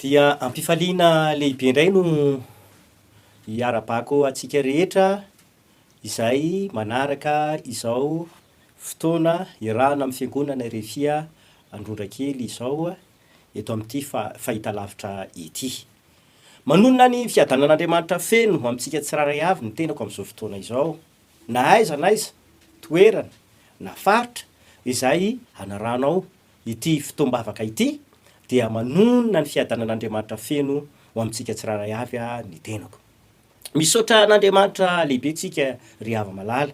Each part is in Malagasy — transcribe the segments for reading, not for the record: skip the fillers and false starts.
Dia ampifaliana lehibe indray no hiara-bako atsika rehetra izay manaraka izao fotoana iarahana amin'ny fiangonana Refia Androndrakely izao eto amin'ity fahitalavitra ity. Manonona ny fiadanan'Andriamanitra feno amintsika tsiraray avy ny tenako amin'izao fotoana izao. Na aiza n'aiza toerana na faritra izay anaranao ity fotoam-bavaka ity dia manonona ny fiadanan'Andriamanitra feno ho amintsika tsiraray avy ny tenako. Misaotra n'Andriamanitra lehibe tsika ry hava malala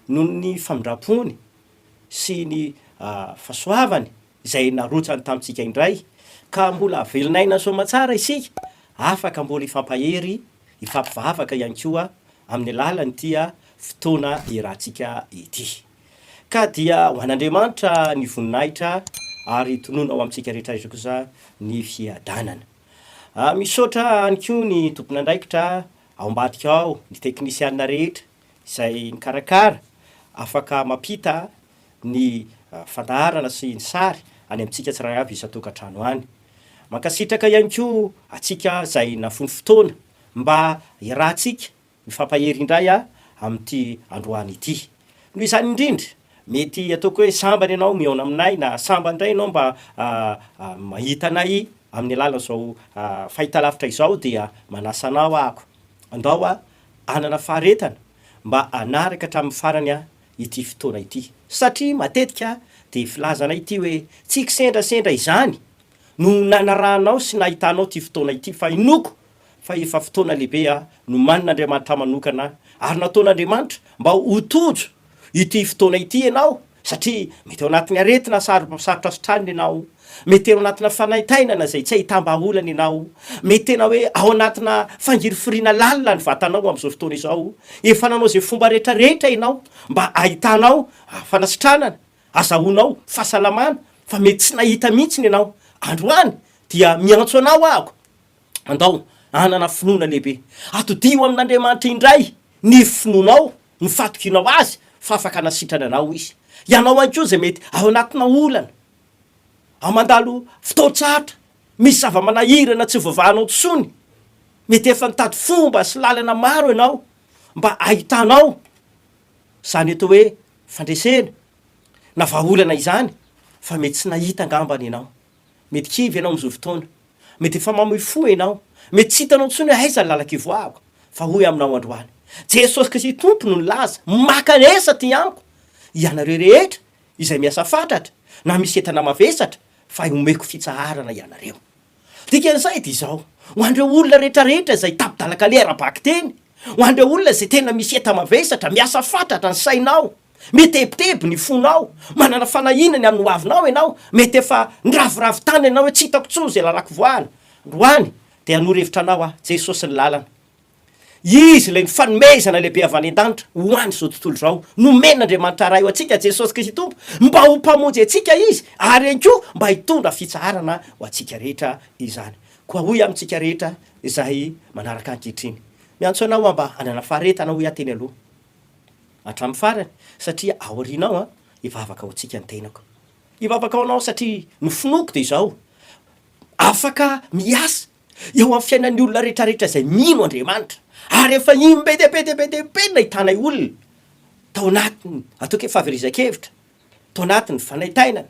noho ny famindrapony sy ny fahasoavany izay narotsany tamintsika indray ka mbola avelonaina soamatsara isika afaka mbola ifampahery ifampivavaka ihany koa amin'ny alalan'ity fotoana iarahantsika ity. Ka dia ho an'Andriamanitra ny voninahitra ary tonoina ao amintsika rehetra rehetra kosa ny fiadanana. Misaotra any koa ny tompon'andraikitra ao ambadika ao, ny teknisianina rehetra izay nikarakara afaka mampita ny fandaharana sy ny sary any amintsika tsiraray avy isan-tokantrano any. Mankasitraka ihany koa atsika izay nafony fotoana mba iarahantsika mifampahery indray amin'ity androany ity. Noho izany indrindra mety ataoko hoe sambany ianao mihaona aminay na sambany indray ianao mba mahita anay amin'ny alalan'izao fahitalavitra izao dia manasa anao ahako. Andao anana faharetana mba anaraka hatramin'ny farany ity fotoana ity. Satria matetika dia filazanay ity hoe tsy kisendrasendra izany no nanarahanao sy nahitanao ity fotoana ity fa inoko fa efa fotoana lehibe no manin'Andriamanitra manokana ary nataon'Andriamanitra mba ho tojo ity fotoana ity ianao satria mety ao anatin'ny aretina sarotra sotraniny ianao, mety ao anatina fanaitainana izay tsy ahitam-baolana ianao, mety tena hoe ao anatina fangiriforiana lalina ny vatanao amin'izao fotoana izao, efa nanao izay fomba rehetrarehetra ianao mba ahitanao fanasitranana, azahoanao fahasalamana fa mety tsy nahita mihitsy ianao. Androany dia miantso anao ahako. Andao anana finoana lehibe. Atodio amin'Andriamanitra indray ny finoanao, ny fatokinao azy fa afaka nasitrana anao izy. Ianao ihany koa izay mety ao anatina olana, ao mandalo fotoan-tsahatra, misy zava-manahirana tsy voavahanao tsony, mety efa nitady fomba sy lalana maro ianao mba ahitanao zany eto hoe fandresena na vahaolana izany fa mety tsy nahita angambany ianao. Mety kivy ianao amin'izao fotoana, mety efa mamoy fo ianao, mety tsy hitanao tsony hoe aiza ny lalaka ivoahako fa hoy aminao androany. Jesosy Kristy tompo no nilaza, makanesa ty amiko ianareo rehetra izay miasa fatratra na misy entana mavesatra fa omeko fitsaharana ianareo. Dikan'izay dia izao ho andreo olona rehetrarehetra izay tapidalaka lera-baky teny, ho andreo olona izay tena misy entana mavesatra, miasa fatratra ny sainao, mety ebiteby ny fonao, manana fanahinany amin'ny hoavinao ianao, mety efa niravoravo tany ianao hoe tsy hitako tsony izay lalako voahana. Androany dia hanoro-hevitra anao Jesosy ny lalana. Izy ilay fanomezana lehibe avy any an-danitra ho any izao tontolo izao. Nomen'Andriamanitra ray ho antsika Jesosy Kristy tompo mba ho mpamonjy antsika izy ary ihany koa mba hitondra fitsaharana ho antsika rehetra izany. Koa hoy amintsika rehetra izay manaraka ankehitriny. Miantso anao mba anana faharetana hoy ateny aloha hatramin'ny farany satria ao aorianao hivavaka ho antsika ny tenako. Hivavaka ao anao satria ny finoko dia izao. Afaka miasa eo amin'ny fiainan'ny olona rehetrarehetra izay mino Andriamanitra. Ary efa imbedebedebedebe nahitanay olona tao anatiny ataoko hoe fahaverizan-kevitra, tao anatiny fanaitainana,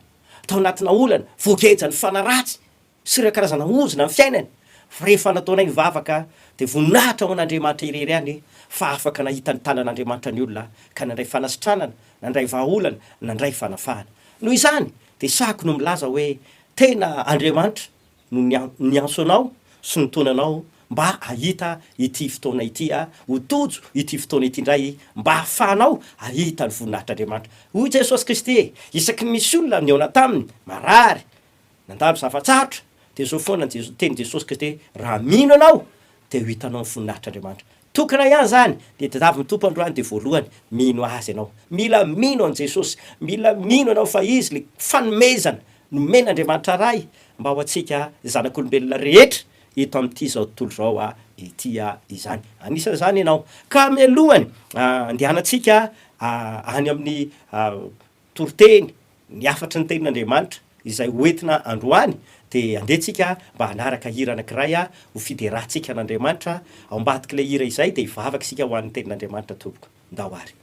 tao anatina olana voagejany fanaratsy sy ireo karazana ozona amin'ny fiainany. Fa rehefa nataonay mivavaka dia voninahitra ao an'Andriamanitra irery any fa afaka nahita ny tanan'Andriamanitra ny olona ka nandray fanasitranana, nandray vahaolana, nandray fanafahana. Noho izany dia sahako no milaza hoe tena Andriamanitra no niantso anao sy nitony anao mba ahita ity fotoana ity ho tojo ity fotoana ity indray mba ahafahanao ahita ny voninahitr'Andriamanitra. Hoy Jesosy Kristy isaky ny misy olona ny aona taminy marary nandalo zavatsarotra dia zao foana teny Jesosy Kristy raha mino anao dia ho hitanao ny voninahitr'Andriamanitra. Tokana ihany zany dia tadavy ny tompo androany dia voalohany mino azy ianao. Mila mino an Jesosy, mila mino anao fa izy le fanomezana nomen'Andriamanitra ray mba ho antsika zanak'olombelona rehetra eto amin'ity zao tontolo zao ity izany. Anisan'izany ianao. Ka mialohany andehanantsika any amin'ny toroteny ny afatry ny tenin'Andriamanitra izay hoentina androany de andehantsika mba hanaraka hira anankiray ho fiderahantsika an'Andriamanitra ao ambadika le hira izay de hivavaka isika ho an'ny tenin'Andriamanitra tompoko ndao ary.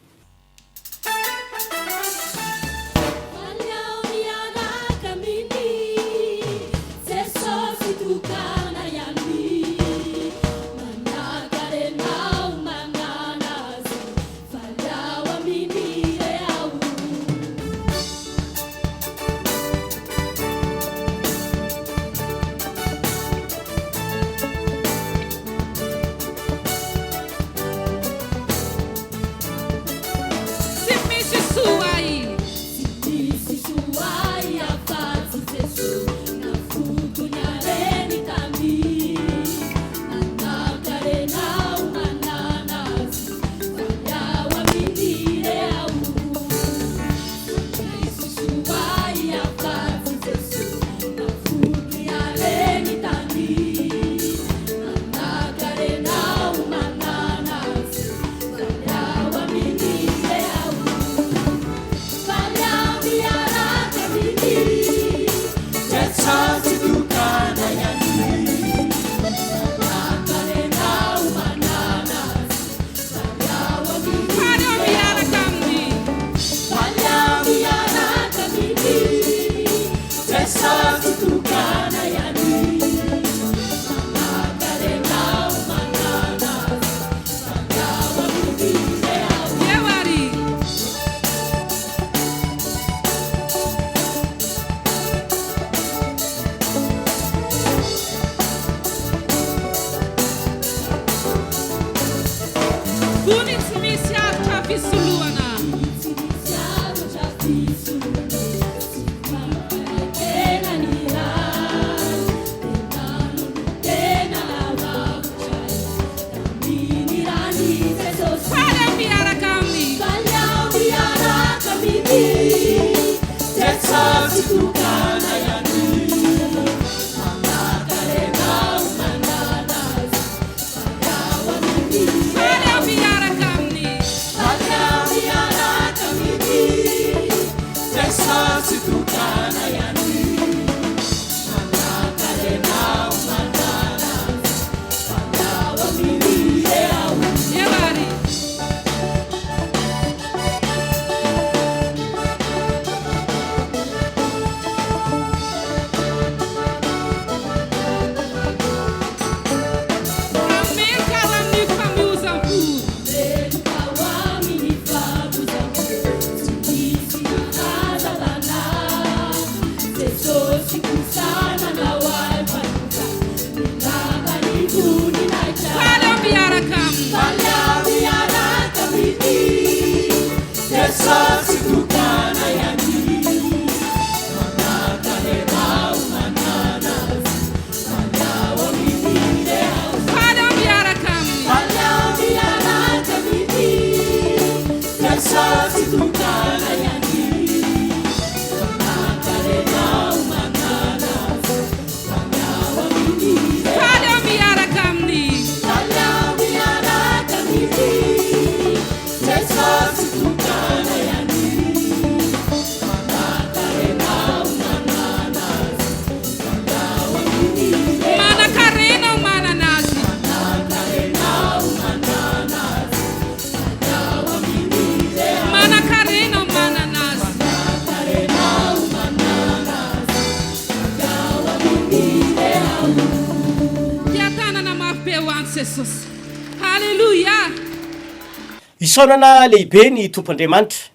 Isaonana lehibe ny tompoandriamanitra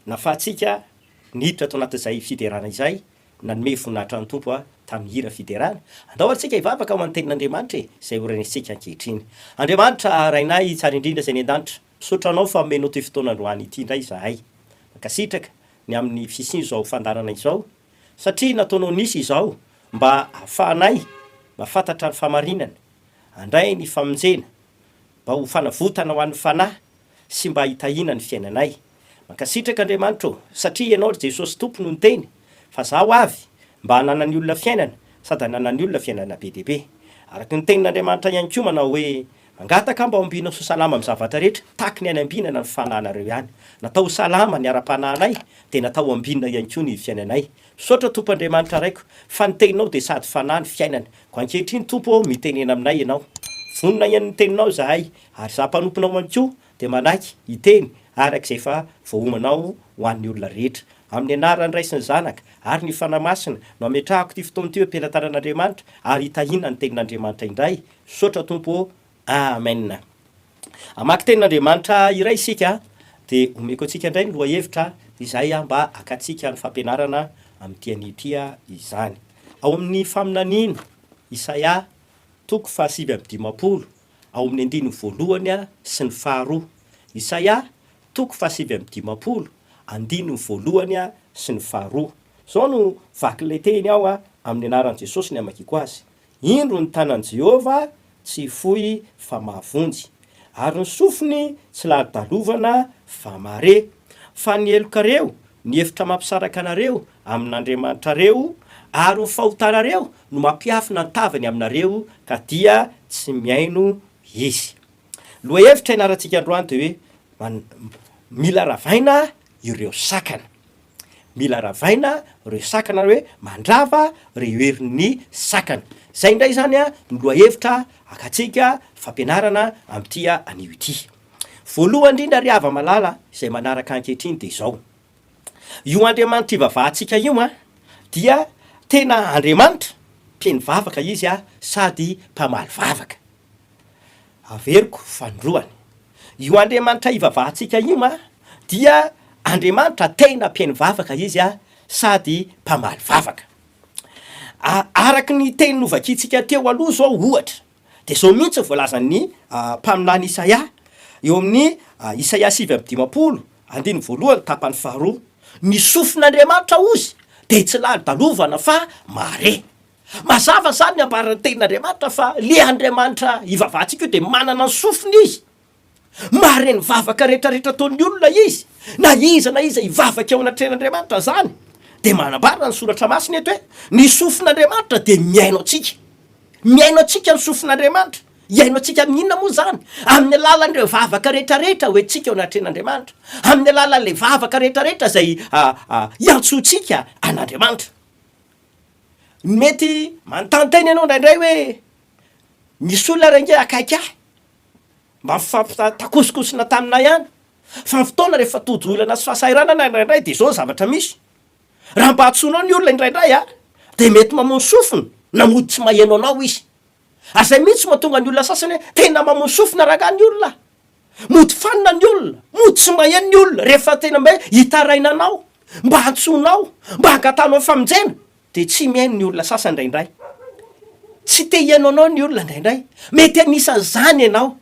nafahatsika niditra ato anatin'izay fiderana izay nanome voninahitra ny tompo tamin'ny hira fiderana andao antsika hivavaka ho an'ny tenin'Andriamanitra izay horenesika ankehitriny. Andriamanitra rainay tsara indrindra izay ny an-danitra misotranao fa omenao ty fotoana androany ity indray izahay makasitraka ny amin'ny fisiany izao fandarana izao satria nataonao nisy izao mba ahafahanay mahafantatra ny famarinana andray ny famonjena mba ho fanavotana ho an'ny fanahy sy mba hitahina ny fiainanay. Makasitraka Andriamanitra satria ianao Jesosy tompo no niteny fa zaho avy mba hanana olona fiainana sady hanana olona fiainana be deaibe. Araka ny tenin'Andriamanitra ihany koa manao hoe angataka mba ombina so salama amin'ny zavatra rehetra taky ny any ambinana ny fananareo ihany natao salama ny ara-pananay de natao ambinina ihany koa ny fiainanay sotra tompo Andriamanitra raiko fa ny teninao de sady fanahy ny fiainana ko ankehitriny tompo mitenena aminay ianao vonona ihany ny teninao zahay ary za mpanomponao ihany koa de manaky hiteny arak'izay efa voahomanao ho an'ny olona rehetra amin'ny anarany ray sy ny zanaka ary ny fanamasina no ametrahako ty fotoana ty hoe am-pelantanan'Andriamanitra ary hitahina ny tenin'Andriamanitra indray sotra tompo amen. Amaky tenin'Andriamanitra iray isika de omeko antsika indray ny lohahevitra izay mba akatsika ny fampianarana amin'ity an'ity izany ao amin'ny faminaniana Isaia toko 7:50 ao amin'ny andiny voalohany sy ny faharoa. Isaia toko 7:50 andiny voalohany sy ny faharoa. Zao no vaky le teny ao amin'ny anaran'i Jesosy ny amakiko azy. Indro ny tanan'i Jehova tsy fohy fa mahavonjy ary ny sofiny tsy ladalovana fa mare fa ny elokareo ny hevitra mampisaraka anareo amin'Andriamanitrareo ary ny fahotanareo no mampiafina ny tavany aminareo ka dia tsy miaino izy. Lohahevitra ianarantsika androany de hoe mila ravaina ireo sakana. Mila ravaina ireo sakana hoe mandrava ireo herin'ny sakana. Zay indray zany ny lohahevitra akatsika fampianarana amin'ity anio ity. Voalohany indrindra ry hava malala izay manaraka ankehitriny de zao. Io Andriamanitra ivavahantsika io dia tena Andriamanitra mpeny vavaka izy sady mpamaly vavaka. Averiko fandroany. Io Andriamanitra ivavahantsika io dia Andriamanitra tena mpeny vavaka izy sady mpamaly vavaka. Araky ny teny novakitsika teo aloha zao ohatra de zao mihitsy voalazan'ny mpaminany Isaia eo amin'ny Isaia 7:50 andiny voalohany tapany faharoa. Ny sofin'Andriamanitra ozy de tsy ladalovana fa mare. Mazava zany ny ambaran'ny tenin'Andriamanitra fa le Andriamanitra ivavahantsika io de manana ny sofiny izy. Mare ny vavaka rehetrarehetra ataon'ny olona izy. Na iza ivavaka ao anatren'Andriamanitra zany de manambara ny soratra masina eto hoe ny sofin'Andriamanitra de miaino atsika. Miaino atsika ny sofin'Andriamanitra. Iaino atsika amin'inona moa zany? Amin'ny alalan'ireo vavaka rehetrarehetra hoentsika ao anatren'Andriamanitra. Amin'ny alalan'le vavaka rehetrarehetra zay iantsontsika an'Andriamanitra. Mety manontany ianao indraindray hoe misy olona renge akaiky mba mifampitakosokosona taminay ihany. Fa fotoana rehefa todo olana sy fahasahiranana indraindray de zao zavatra misy. Raha mba hatsonao ny olona indraindray de mety mamono sofina na mody tsy maheno anao izy. Azay mihitsy mahatonga ny olona sasany hoe tena mamono sofina raha ny olona. Mody fanina ny olona, mody tsy maheno ny olona rehefa tena mba hitaraina anao, mba hantsonao, mba hangatanao famonjena de tsy mihaino ny olona sasany indraindray. Tsy te hiaino anao ny olona indraindray. Mety anisan'izany ianao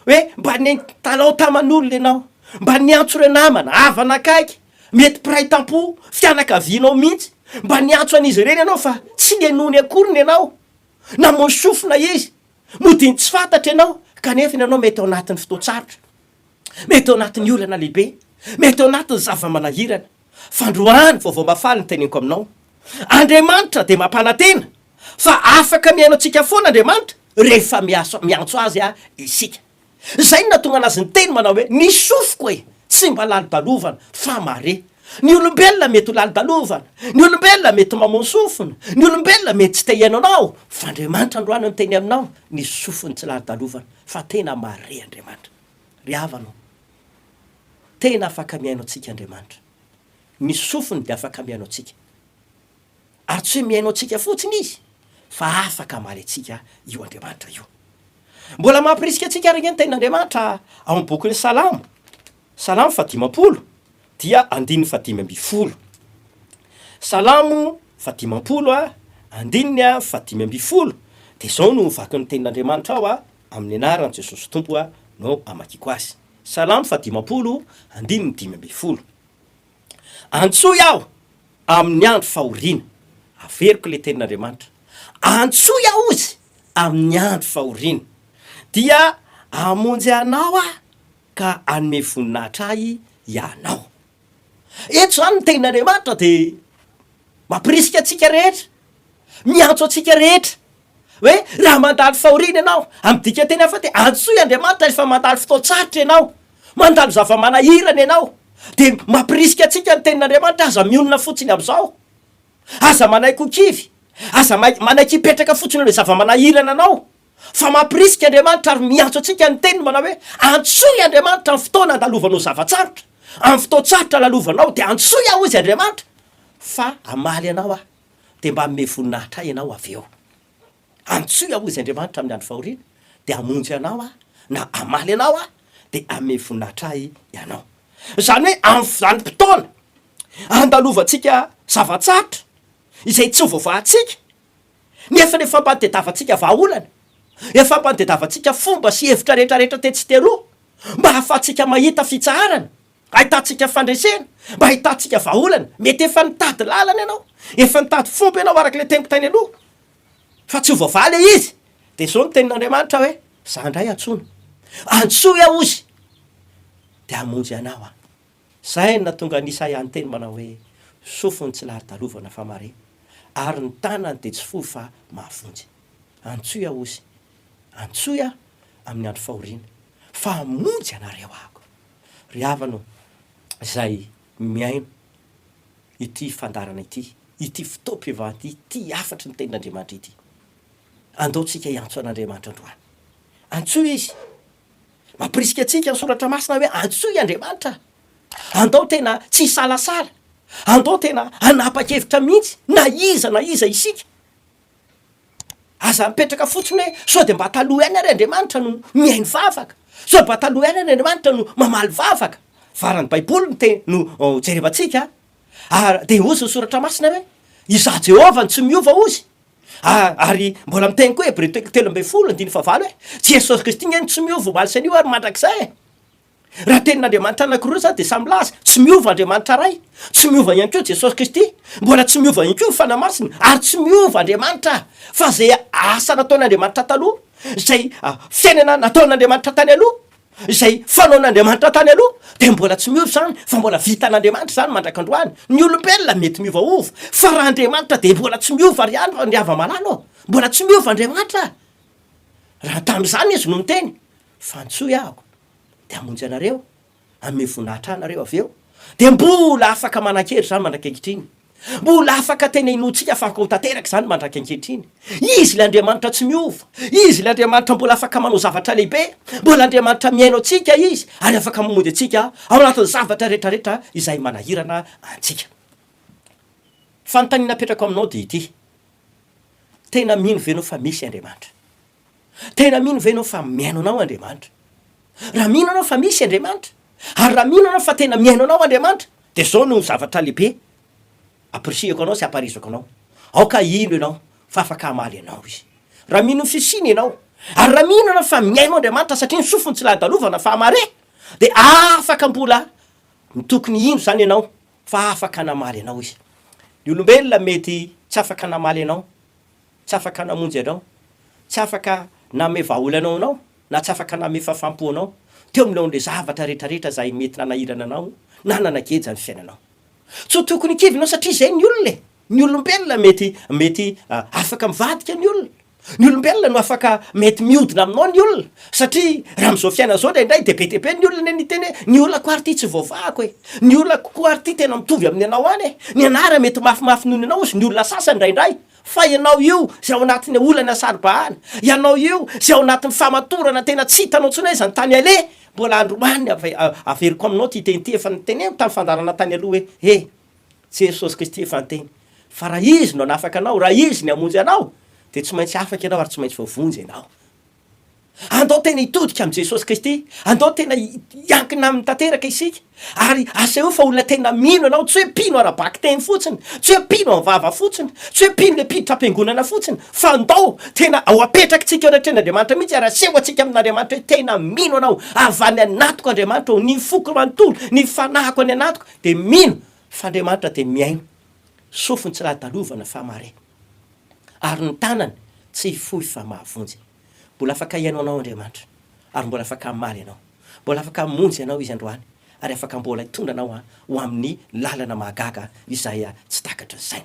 hoe mba ny talao taman'olona ianao, mba niantso ireo namana, havana akaiky, mety mpiray tampo, fianakavianao mihitsy, mba niantso an'izy ireny ianao fa tsy henony akoriny ianao. Namono sofina izy, modiny tsy fantatra ianao kanefa ianao mety ao anatin'ny fotoantsarotra, mety ao anatin'ny olana lehibe, mety ao anatin'ny zava-manahirana. Fandroany vaovao mafaly ny teneniko aminao. Andriamanitra de mampanantena fa afaka miaino antsika foana Andriamanitra rehefa miantso azy isika. Zay no natonga anazy ny teny manao hoe ny sofiko tsy mba lalo-dalovana fa mare. Ny olombelona mety ho lalo-dalovana, ny olombelona mety mamono sofina, ny olombelona mety tsy te hiaino anao, fa Andriamanitra androany ny teny aminao ny sofiny tsy lalo-dalovana fa tena mare Andriamanitra. Ry havanao, tena afaka miaino antsika Andriamanitra. Ny sofiny de afaka miaino antsika. Ary tsy hoe miaino antsika fotsiny izy fa afaka maly antsika io Andriamanitra io. Mbola mampirisika antsika araka ny tenin'Andriamanitra ao amin'ny bokin'ny Salamo. Salamo 50 dia andininy 5:50. Salamo 50 andininy 5:50 de zao no vaky ny tenin'Andriamanitra ao amin'ny anaran'i Jesosy Tompo no amakiko azy. Salamo 50 andininy 5:50. Antsoy aho amin'ny andro fahoriana. Averiko le tenin'Andriamanitra. Antsoy aho izy amin'ny andro fahoriana. Dia amonjy anao ka anome voninahitra ahy ianao. Eto zany ny tenin'Andriamanitra de mampirisika antsika rehetra, miantso antsika rehetra hoe raha mandalo fahoriana ianao am'dika teny hafa te antsoy Andriamanitra rehefa mandalo fotoan-tsarotra ianao, mandalo zava-manahirana ianao de mampirisika atsika ny tenin'Andriamanitra aza mionona fotsiny am'izao, aza manaiky kivy, aza manaiky hipetraka fotsiny le zava-manahirana anao, fa mampirisika Andriamanitra ary miantso atsika ny teniny manao hoe antsoy Andriamanitra amin'ny fotoana andalovanao zavatsarotra, amin'ny fotoan-tsarotra lalovanao de antsoy aho izy Andriamanitra, fa amaly anao de mba ame voninahitra ianao avy eo, antsoy aho izy Andriamanitra amin'ny andro fahoriana de amonjy anao na amaly anao de ame voninahitra ianao. Zany hoe am'zany fotoana andalovantsika zavatsarotra izay tsy ho voavahantsika, nefa le fampanotediavantsika vahaolana, efa fampanotediavantsika fomba sy hevitra rehetrarehetra tetsy teroa mba hahafahantsika mahita fitsarana, ahitantsika fandresena, mba ahitantsika vahaolana, mety efa nitady lalana ianao, efa nitady fomba ianao araka le teniko tany aloha, fa tsy ho voavaha le izy de zao ny tenin'Andriamanitra hoe za ndray antsoina, antsoy aho izy de amonjy anao zay na tonga Isaia ny teny manao hoe sofiny tsy lari-dalovana fa mare ary ny tanany de tsy fohy fa mahavonjy, antsoy aho izy, antsoy amin'ny andro fahoriana fa amonjy anareo ahako. Ry havana zay miaino ity fandarana ity fotoam-pivahana ity afatry ny tenin'Andriamanitra ity, andaotsika hiantso an'Andriamanitra androany, antsoy izy, mampirisika atsika ny soratra masina hoe antsoy Andriamanitra, andao tena tsy salasala, andao tena anapa-kevitra mihitsy na iza isika, aza mipetraka fotsiny hoe sao de mba taloha ihany ary Andriamanitra no mihaino vavaka, sao mba taloha ihany ary Andriamanitra no mamaly vavaka, farany Baiboly no jerevantsika de ozy ny soratra masina hoe iza Jehova tsy miova ozy, ary mbola miteny koa Hebreo 13:9 hoe Jesosy Kristy ngeny tsy miova omaly sy anio ary mandrakizay, raha tenin'Andriamanitra anankiroa zany de samy laza, tsy miova Andriamanitra ray, tsy miova ihany koa Jesosy Kristy, mbola tsy miova ihany koa ny fanamasina, ary tsy miova Andriamanitra, fa zay asa nataon'Andriamanitra taloha, zay fiainana nataon'Andriamanitra tany aloha, zay fanaon'Andriamanitra tany aloha de mbola tsy miova zany, fa mbola vitan'Andriamanitra zany mandrakandroany. Ny olombelona mety miovaova, fa raha Andriamanitra de mbola tsy miova ry andro ry hava-malalo, mbola tsy miova Andriamanitra, raha tam'izany izy no miteny fa antsoy ahako de amonjy anareo, ame voninahitra anareo avy eo, de mbola afaka manan-kery zany mandrak-ankehitriny, mbola afaka tena inotsika afaka ho tanteraky zany mandrak-ankehitriny. Izy le Andriamanitra tsy miova, izy le Andriamanitra mbola afaka manao zavatra lehibe, mbola Andriamanitra miaino atsika izy, ary afaka mamonjy atsika ao anatin'ny zavatra rehetrarehetra izay manahirana antsika. Fanontaniana apetrako aminao de ity, tena mino ve anao fa misy Andriamanitra? Tena mino ve anao fa miaino anao Andriamanitra? Raha mino anao fa misy Andriamanitra, ary raha mino anao fa tena miaino anao Andriamanitra, de zao no zavatra lehibe aprisihako anao sy aparisako anao, aoka ino ianao fa afaka hamaly anao izy, raha mino ny fisiny ianao, ary raha mino anao fa miaino Andriamanitra satria ny sofiny tsy ladalovana fa mare, de afaka mbola tokony ino zany ianao fa afaka namaly anao izy. Ny olombelona mety tsy afaka namaly anao, tsy afaka namonjy anao, tsy afaka name vahaolanao anao, na tsy afaka name fafampo anao teo amin'le zavatra rehetrarehetra zay mety nanahirana anao na nanakejy ny fiainanao. Tsy tokony kivinao satria zay ny olona, ny olombelona mety afaka mivadika ny olona, ny olombelona no afaka mety miodina aminao ny olona, satria raha am'izao fiaina zao ndraindray de be deabe ny olona ny teny ny olona ko ary ty tsy voavahako ny olona koa ary ty tena mitovy amin'ny anao any ny anara mety mafimafy noho ny anao sy ny olona sasany ndraindray, fa ianao io zay ao anatin'ny olana saribahana, ianao io zay ao anatin'ny famatorana tena tsy hitanao tsony hoe zany tany ale, mbola androany averiko aminao ty teny ty efa niteneo tamin'ny fandarana tany aloha hoe Jesosy Kristy efa niteny fa raha izy no anafaka anao, raha izy ny amonjy anao de tsy maintsy afaka ianao ary tsy maintsy voavonjy ianao. Andao tena hitodika amin'i Jesosy Kristy, andao tena hiankina amin'ny tanteraka isika, ary asa io fa olona tena mino anao, tsy hoe mpino arabaky teny fotsiny, tsy hoe mpino am'vava fotsiny, tsy hoe mpino le mpiditra am-piangonana fotsiny, fa andao tena ao apetraky tsika eo anatren'Andriamanitra mihitsy, ary aseho atsika amin'Andriamanitra hoe tena mino anao, avy any anatiko Andriamanitra, ny foko manontolo, ny fanahiko any anatiko, de mino fa Andriamanitra de miaino, sofiny tsy ladalovana fa mare, ary ny tanany tsy fohy fa mahavonjy. Mbola afaka hiaino anao Andriamanitra, ary mbola afaka hamaly anao, mbola afaka hamonjy anao izy androany, ary afaka mbola hitondra anao ho amin'ny lalana mahagaga izay tsy takatra ny saina.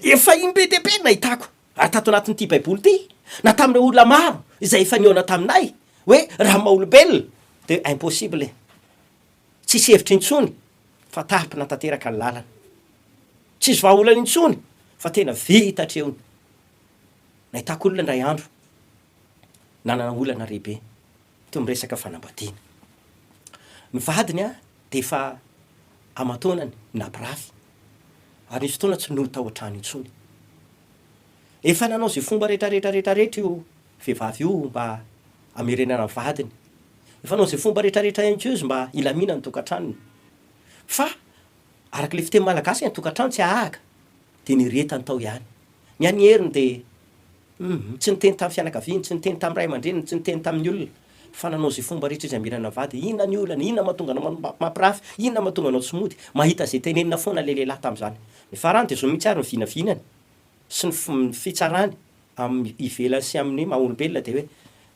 Efa iny be deabe nahitako ary tato anatin'ity Baiboly ty, na tamin'ireo olona maro izay efa niona taminay hoe raha maha-olombelona de impossible tsisy hevitra intsony fa tapina tanteraka ny lalana, tsisy vahaolana intsony fa tena vita hatreony. Nahitako olona indray andro nanana olana lehibe teo miresaka fanambadiana, ny vadiny a de efa amatonany nampirafy ary nisy fotoana tsy noho tao an-trano intsony. Efa nanao zay fomba rehetrarehetra io vehivavy io mba amerenana ny vadiny, efa nanao zay fomba rehetrarehetra ihany koa izy mba ilamina ny tokantranony, fa araka le fiteny malagasy ny tokantrano tsy ahaka de niretany tao ihany. Ny any heriny de tsy niteny tamin'ny fianakaviany, tsy niteny tamin'ny ray aman-dreniny, tsy niteny tamin'ny olona, fa nanao zay fomba rehetra izy amerenana vady. Inona ny olana, inona mahatonga anao mampirafy, inona mahatonga anao tsy mody, mahita zay tenenina foana le lehilahy tamin'izany. Ny farany de zao mihitsy ary ny vinavinany sy ny fitsarany amin'ny ivelany sy amin'ny maha-olombelona de hoe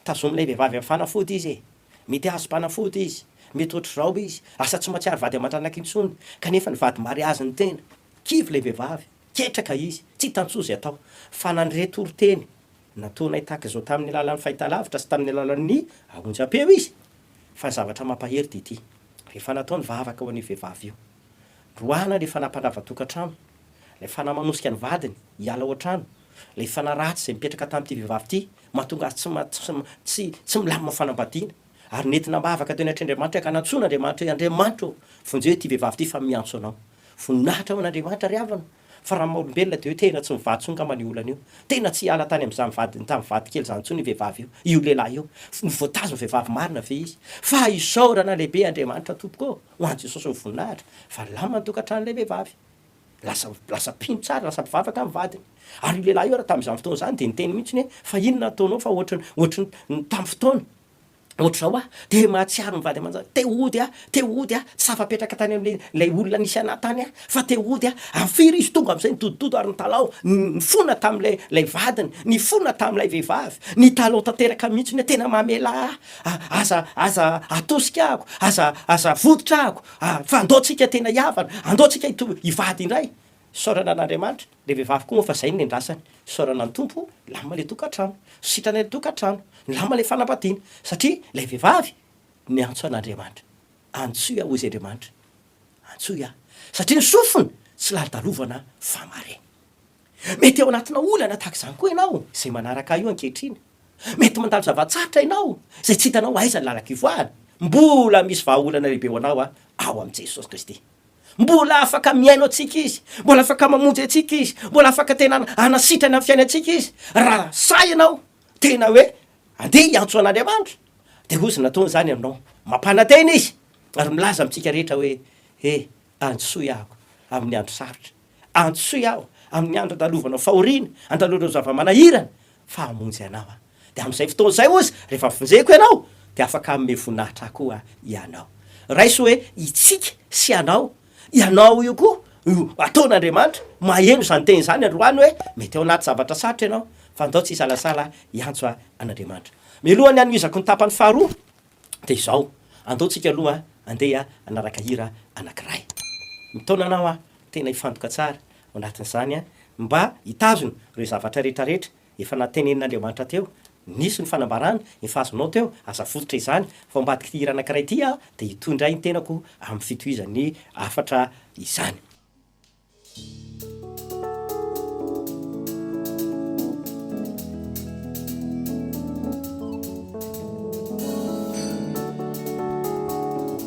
tazomilay vehivavy amin'ny fanafody izy e, mety azo mpanafody izy, mety ohatr'izao izy, asa tsy mahatsiaro vady aman-dranaky intsony, kanefa ny vady mariazy ny tena, kivy lay vehivavy, ketraka izy, tsy tantsozy atao, fa nandretoro-teny nataonay tahaka zao tamin'ny alalan'ny fahitalavitra sy tamin'ny alalan'ny ahonjam-peo izy, fa zavatra mampahery de ity, rehefa nataony vavaka ho an'io vehivavy io, roana rehefa nampandrava tokantrano, le fanamanosika ny vadiny hiala ao an-trano, le fanaratsy zay mipetraka tamin'ity vehivavy ity, mahatonga azy tsy milamina fanambadiana, ary nentina mavaka teo Andriamanitra ka nantsoina Andriamanitra hoe Andriamanitra vonjeo ity vehivavy ity fa miantso anao, voninahitra ho an'Andriamanitra ry havana. Fa raha maha-olombelona de hoe tena tsy mivady tsony kama ny olana io, tena tsy hiala tany amin'izany vadiny tamin'ny vady kely zany tsony vehivavy io lehilahy io, ny voatazo vehivavy marina ve izy, fa isaorana lehibe Andriamanitra tompoko ho an'i Jesosy ny voninahitra, fa lama ny tokantrano le vehivavy, lasa pino tsara, lasa mpivavaka amin'ny vadiny. Ary io lehilahy io raha tamin'izany fotoana zany de niteny mihitsiny hoe fa inona nataonao fa ohatrany tamin'ny fotoana ohatr'izao de mahatsiaro ny vady aman-jany, te hody tsy afa-petraka tany amin'ilay olona nisy anahy tany fa te hody afiry izy tonga amin'izay nitodotodo ary ny talao ny fona tamin'lay vadiny, ny fona tamin'ilay vehivavy, ny talao tanteraka mihitsy ny tena mamela aza atosika ako, aza voditra ako, fa andaotsika tena hiavana, andaotsika hivady indray. Saorana an'Andriamanitra, le vehivavy koa moa fa zay ny andrasany, saorana ny tompo, lama le tokantrano, sitrana le tokantrano, lama le fanambadiana, satria lay vehivavy ny antso an'Andriamanitra, antsoia hozy Andriamanitra, antsoia, satria ny sofiny tsy lalidalovana famare. Mety ao anatina olana tahaka izany koa ianao zay manaraka io ankehitriny, mety mandalo zava-tsarotra ianao zay tsy hitanao aiza ny lalaka ivoahana, mbola misy vahaolana lehibe ho anao ao amin'i Jesosy Kristy. Mbola afaka miaino atsika izy, mbola afaka mamonjy atsika izy, mbola afaka tena anasitrana amin'ny fiainantsika izy, raha say ianao tena hoe andeha hiantso an'Andriamanitra, de ozy nataony zany aminao mampanantena izy ary milaza amintsika rehetra hoe antsoy ahako amin'ny andro sarotra, antsoy aho amin'ny andro andalovanao fahoriana, andalovanao zava-manahirana, fa hamonjy anao de amin'izay fotoana zay ozy rehefa vonjeko ianao de afaka amin'ny voninahitra koa ianao. Raiso hoe itsika sy ianao io koa ataon'Andriamanitra maheno zany teny zany androany hoe mety ao anaty zavatra sarotra ianao fa andao tsy hisalasala hiantso an'Andriamanitra. Milohany hanomezako ny tapany faharoa de izao, andaotsika aloha andeha anaraka hira anankiray, mitaona anao tena hifantoka tsara ao anatin'izany mba hitazona reo zavatra rehetrarehetra efa natenenin'Andriamanitra teo, nisy ny fanambarana efazonao teo, aza fototra izany, fa ambadiky hira anankiray ty de hitondray ny tenako amin'ny fitohizan'ny afatra izany.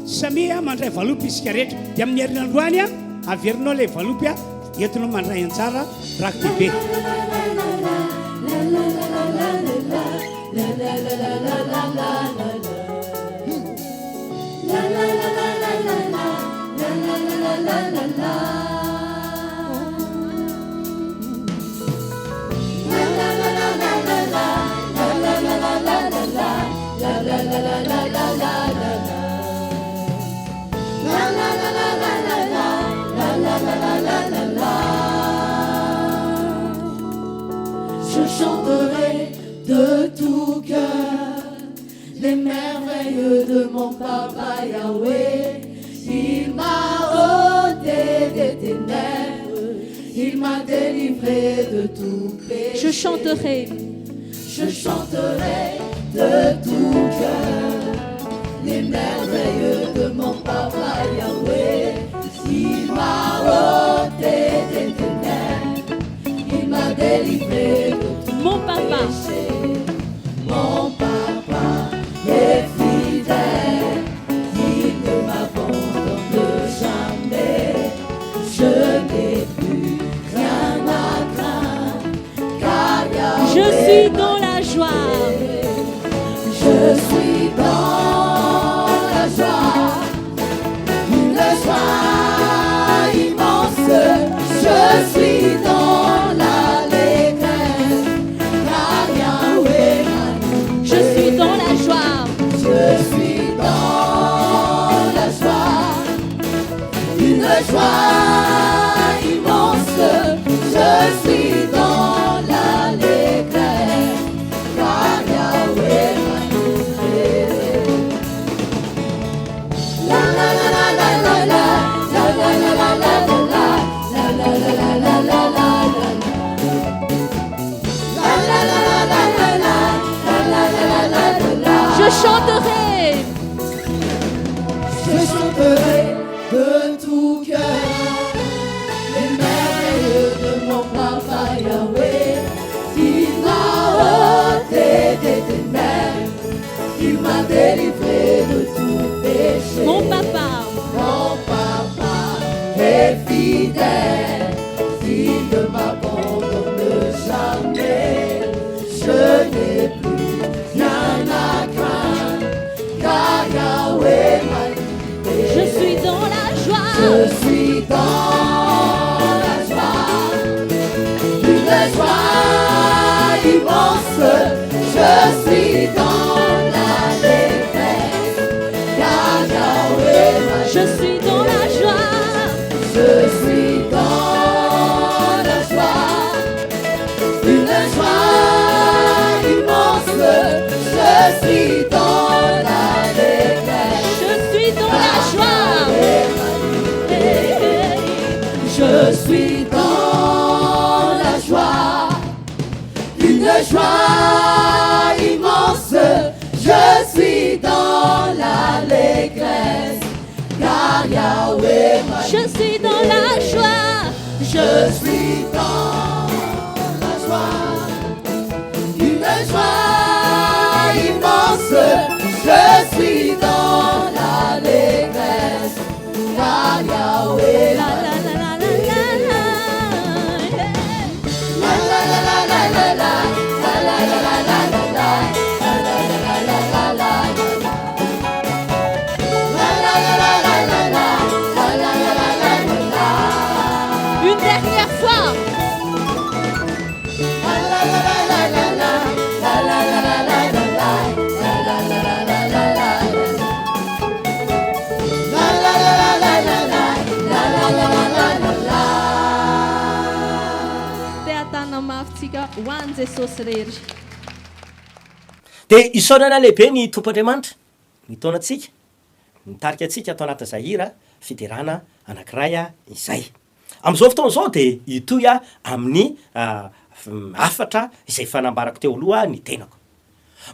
Samia mandray valopy isika rehetra de amin'ny herinandroany averinao le valopy entinao mandray anjara raky bebe. Je chanterai de tout cœur les merveilles de mon papa Yahweh. Il m'a ôté des ténèbres, il m'a délivré de tout péché. Je je chanterai de tout cœur les merveilles de mon papa Yahweh. Il m'a ôté des ténèbres, il m'a délivré de tout Mon papa. péché. Mon papa est fidèle, il ne m'abandonne jamais. Je n'ai plus rien à craindre, car Yahweh Je suis dans la joie. je suis dans la joie, une joie immense. Je suis dans l'allégresse, car Yahweh m'a dit. Je suis dans la joie. Je suis dans la joie, une joie immense. Je suis dans l'allégresse, car Yahweh m'a livré. La la la la la la la la la la la la la la la la la la la la. Je chanterai. Je chanterai de tout cœur les merveilles de mon papa Yahweh. Il m'a ôté des ténèbres, il m'a délivré de tout péché. Mon papa. Mon papa est fidèle, il ne m'abandonne jamais. Je n'ai plus rien à craindre, car Yahweh m'a livré. Je suis dans la joie. Je suis dans la joie, une joie immense. Je suis dans l'allégresse, car Yahweh m'a livré. Je suis dans la joie. Je suis dans la joie, une joie immense. Je suis dans l'allégresse, Je suis dans la joie. je suis dans la joie, une joie immense. Je suis dans l'allégresse, car Yahweh m'a Je suis dans la joie. Je suis dans la joie, une joie immense. Je suis dans l'allégresse, car Yahweh La m'a la la la la la la. la la la la la la la la la la la la la la la. Une dernière fois. Te-atana mafitsika ho an'i Jesosy rery. Dia isaorana lehibe ny tompo Andriamanitra nitaonantsika, nitarika antsika atao anaty zahira fiderana anankiray izay. Amin'izao fotoana izao dia itoy amin'ny afatra izay fanambarako teo aloha ny tenako.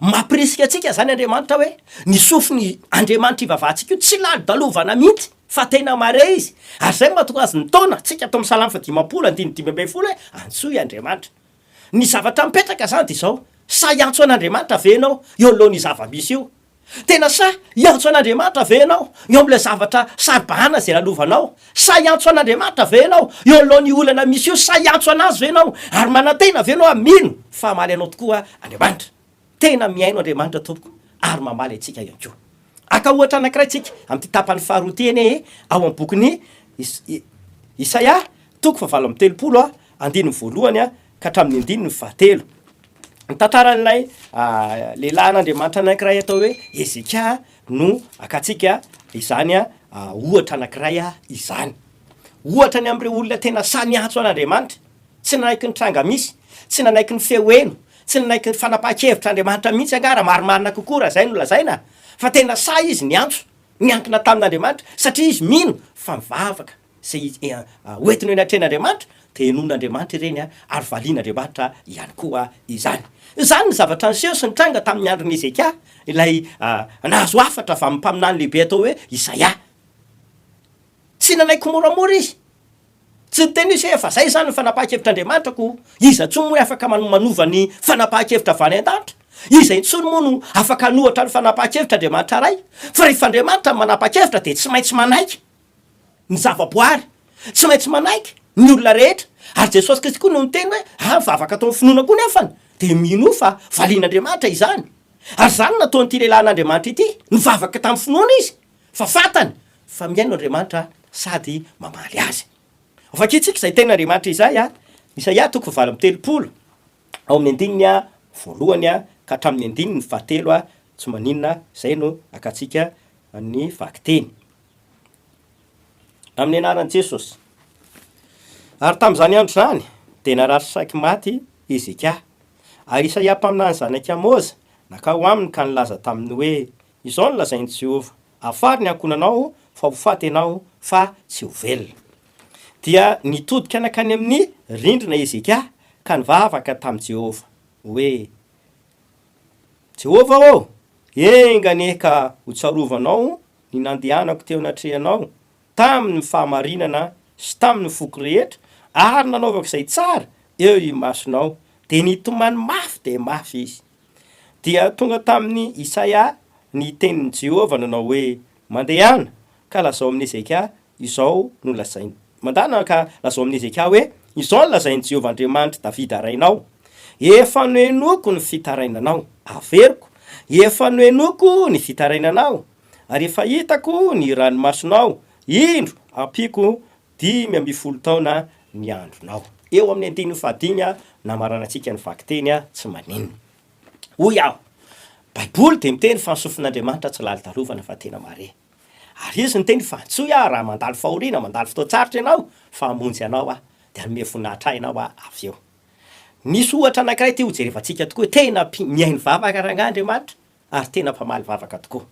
Mampirisika antsika zany Andriamanitra hoe ny sofiny Andriamanitra ivavahantsika io tsy lalo-dalovana mihitsy fa tena mare izy. Ary zay mahatonga azy ny taona tsika atao amin'ny Salamy 5:10 hoe antsoy Andriamanitra. Ny zavatra mipetraka zany dia izao, sa iantso an'Andriamanitra ve ianao eo alohan'ny zava-misy io? Tena sa iantso an'Andriamanitra ve ianao eo am'ilay zavatra saribahana zay lalovanao? Sa iantso an'Andriamanitra ve ianao eo alohan'ny olana misy io? Sa iantso anazy ve ianao ary manantena ve ianao amino fa maly anao tokoa Andriamanitra? Tena miaino Andriamanitra tompoko ary mamaly antsika ihany koa. Aka ohatra anankiray tsika amin'ny tapany faharoa teny ao amin'ny bokin'ny Isaia 40:30 andininy voalohany ka hatramin'ny andininy fahatelo. Ny tantaran'ilay lehilahy n'Andriamanitra anankiray atao hoe Ezeka no akatsika izany ohatra anankiray izany. Ohatra ny amin'ireo olona tena samy antso an'Andriamanitra, tsy nanaiky ny tranga misy, tsy nanaiky ny feoeno, tsy nanaiky ny fanapahan-kevitra Andriamanitra mihitsy angara marimarina kokoa raha zay no lazaina. Fa tena sa izy niantso, niankina tamin'Andriamanitra satria izy mino fa mivavaka zay hoentiny ho enatren'Andriamanitra tenon'Andriamanitra ireny ary valian'Andriamanitra ihany koa izany. Zany ny zavatra niseho sy nitranga tamin'ny andron'ny Ezeka, ilay nahazo afatra avy amin'ny mpaminany lehibe atao hoe Isaia. Tsy nanaiko moramora izy, tsy teny hoe fa zay zany ny fanapahan-kevitr'Andriamatrako, iza ntsony moa afaka manova ny fanapahan-kevitra avy any an-danitra, iza ntsony moa no afaka hanohatra ny fanapahan-kevitr'Andriamanitra ray, fa rehefa Andriamanitra manapa-kevitra de tsy maintsy manaiky ny zavaboary, tsy maintsy manaiky ny olona rehetra. Ary Jesosy Kristy koa no niteny hoe mivavaka atao finoana koa nefany, de mino fa valian'Andriamanitra izany. Ary zany nataon'ity lehilahin'Andriamanitra ity, nivavaka tamin'ny finoana izy, fa fatany fa miaino Andriamanitra sady mamaly azy. Fakitsika izay ten'Andriamanitra izay Isaia 9:30 ao amin'ny andininy voalohany ka hatramin'ny andininy fahatelo tsy maninona zay no akatsika ny vaky teny amin'ny anaran'i Jesosy. Ary tamin'izany andro zany de narary saky maty Ezeka, ary Isaia mpaminany zanaky Amoza nakao aminy ka nilaza taminy hoe izao no lazain'i Jehova, afary ny ankonanao fa ho faty ianao fa tsy ho velona. Dia nitodika nakany amin'ny rindrina Ezeka ka nivavaka tamin'i Jehova hoe Jehova engane ka ho tsarovanao ny nandehanako teo anatrehanao tamin'ny fahamarinana sy tamin'ny foko rehetra, ary nanaovako izay tsara eo i masonao, de nitomany mafy de mafy izy. Dia tonga tamin'ny Isaia ny tenin'i Jehova nanao hoe mandehana ka lazao amin'ny Ezeka izao no lazainy, mandana ka lazao amin'ny Ezeka hoe izao no lazain'i Jehova Andriamanitra Davida rainao, efa nohenoko ny fitarainanao, averiko, efa nohenoko ny fitarainanao, ary efa hitako ny ranomasonao, indro ampiko 500 taona ny andronao. Eo amin'ny andininy fahadimy namarana antsika ny vaky teny tsy maninona. Hoy aho, Baiboly de miteny fa ny sofin'Andriamanitra tsy lalidalovana fa tena mare. Ary izy niteny fa tsoy raha mandalo fahoriana, mandalo fotoan-tsarotra ianao fa hamonjy anao de hanome voninahitra ianao avy eo. Nisy ohatra anankiray ty ho jerevantsika tokoa, tena mihaino vavaka ran'Andriamanitra ary tena mpamaly vavaka tokoa.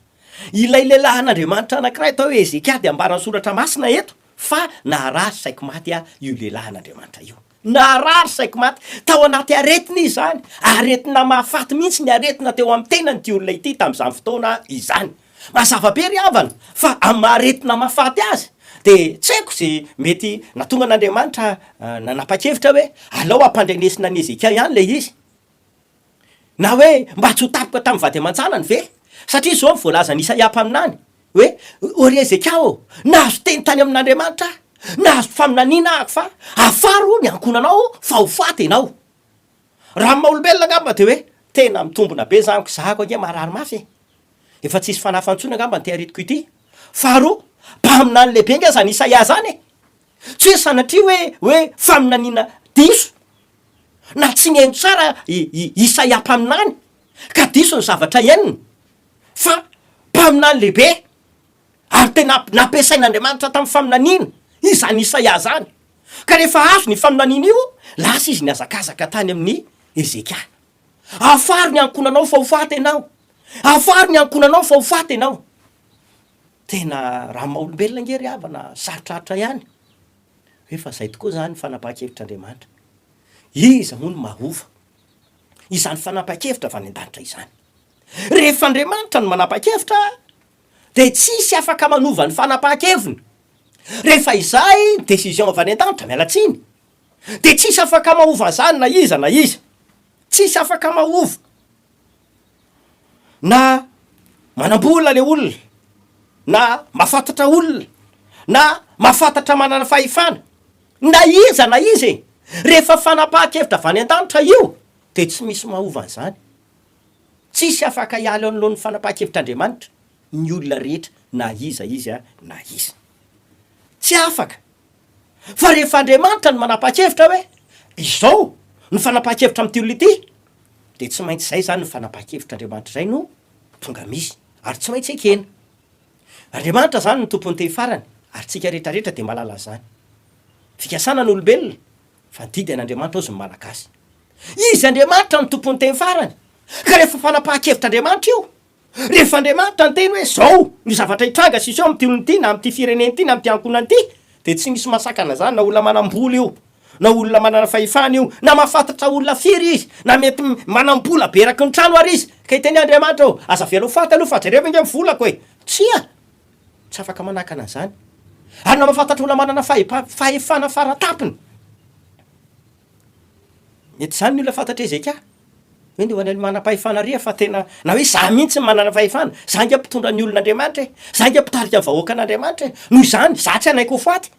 Ilay lehilahin'Andriamanitra anankiray atao hoe Ezeka de ambarany soratra masina eto fa naharary saiko maty io lehilahin'Andriamanitra io. Naharary saiko maty, tao anaty aretina izy zany, aretina mahafaty mihitsy ny aretina teo amin'ny tenany ty olona ity tamin'izany fotoana izany. Mazava be ry havana fa amin'ny aretina mahafaty azy de tsy haiko ze mety natonga an'Andriamanitra nanapa-kevitra hoe alao ampandrenesina ny Ezeka ihany le izy, na hoe mba tsy ho tapoka tamin'ny vady aman-tsanany ve, satria zao ny voalazan'ny Isaia mpaminany hoe ory Ezeka nahazo teny tany amin'Andriamanitra, nahazo faminaniana ahako fa afaro ny ankonanao fa ho faty ianao. Raha maha-olombelona angamba de hoe tena mitombona be zaniko zahako ake marary mafy, efa tsisy fanafantsona angamba ny tearitiko ity. Faharoa, mpaminany lehibe nga zany Isaia zany, tsy hoe sanatria hoe faminaniana diso, na tsy nihaino tsara Isaia mpaminany ka diso ny zavatra iaininy, fa mpaminany lehibe ary tena nampiasain'Andriamanitra tamin'ny faminaniana izany Isaia zany. Ka rehefa azo ny faminaniana io, lasa izy niazakazaka tany amin'ny Ezeka. Afaro ny ankonanao fa ho faty ianao, afaro ny ankonanao fa ho faty ianao. Tena raha maha-olombelona nge ry havana sarotrarotra ihany. Efa zay tokoa zany fanapahan-kevitr'Andriamanitra. Iza moa no mahova izany fanapahan-kevitra avy any an-danitra izany. Rehefa Andriamanitra no manapa-kevitra de tsisy afaka manova ny fanapahan-keviny. Rehefa izay décision avy any an-danitra miala tsiny, de tsisy afaka mahova zany na iza na iza, tsisy afaka mahova. Na manam-bola le olona, na mahafantatra olona, na mahafantatra manana fahefana, na iza na iza e, rehefa fanapahan-kevitra avy any an-danitra io de tsy misy mahova an'izany. Tsisy afaka hiala anoloan'ny fanapahan-kevitr'Andriamanitra ny olona rehetra, na iza na iza, tsy afaka. Fa rehefa Andriamanitra no manapa-kevitra hoe izao ny fanapahan-kevitra amin'ity olona ity, de tsy maintsy zay zany ny fanapahan-kevitr'Andriamanitra zay no tonga misy, ary tsy maintsy ekena. Andriamanitra zany ny tompon'ny teny farany, ary tsika rehetrarehetra de malala zany. Fikasana ny olombelona fa didy an'Andriamanitra ozy ny malagasy. Izy Andriamanitra ny tompon'ny teny farany, ka rehefa fanapahan-kevitr'Andriamanitra io, rehefa Andriamanitra ny teny hoe zao ny zavatra hitranga sisy eo amin'ity olona ity, na amin'ity firenena ity, na amin'ity ankonana ity, de tsy misy masakana zany na olona manam-bola io, na olona manana fahefana io, na mahafantatra olona firy izy, na mety manam-bola beraky ny trano ary izy, ka iteny Andriamanitra ao, aza velo faty aloha fa jereo inge mivolako hoe tsia, tsy afaka manakana an'izany. Ary na mahafantatra olona manana fahefana faratapiny, mety zany ny olona fantatra Ezeka hoe nde ho any manam-pahefana ria fa tena na hoe za mihitsy manana fahefana, za nge mpitondra ny olon'Andriamanitra e, za nge mpitarika vahoakan'Andriamanitra e, noho izany za tsy anaiko ho faty.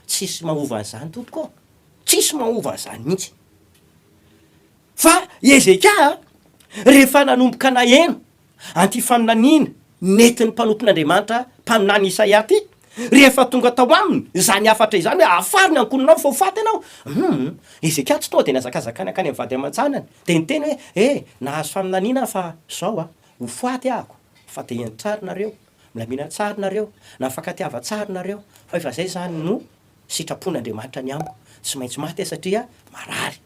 Tsisy mahova an'izany tompoko, tsisy mahova an'izany mihitsy. Fa Ezeka rehefa nanomboka naheno anty faminaniana nentin'ny mpanompon'Andriamanitra mpaminany Isaia ty, rehefa tonga tao aminy zany afatra izany hoe afary ny ankoninao fa ho faty ianao. Ezeka tsy tonga de nazakazakany akany amin'ny vady aman-tsanany de niteny hoe nahazo faminaniana fa zao ho faty ahako, fa te hiantsary nareo, milamina tsara nareo, na fankatiava tsara nareo, fa efa zay zany no sitrapon'Andriamanitra ny amiko, tsy maintsy maty satria marary.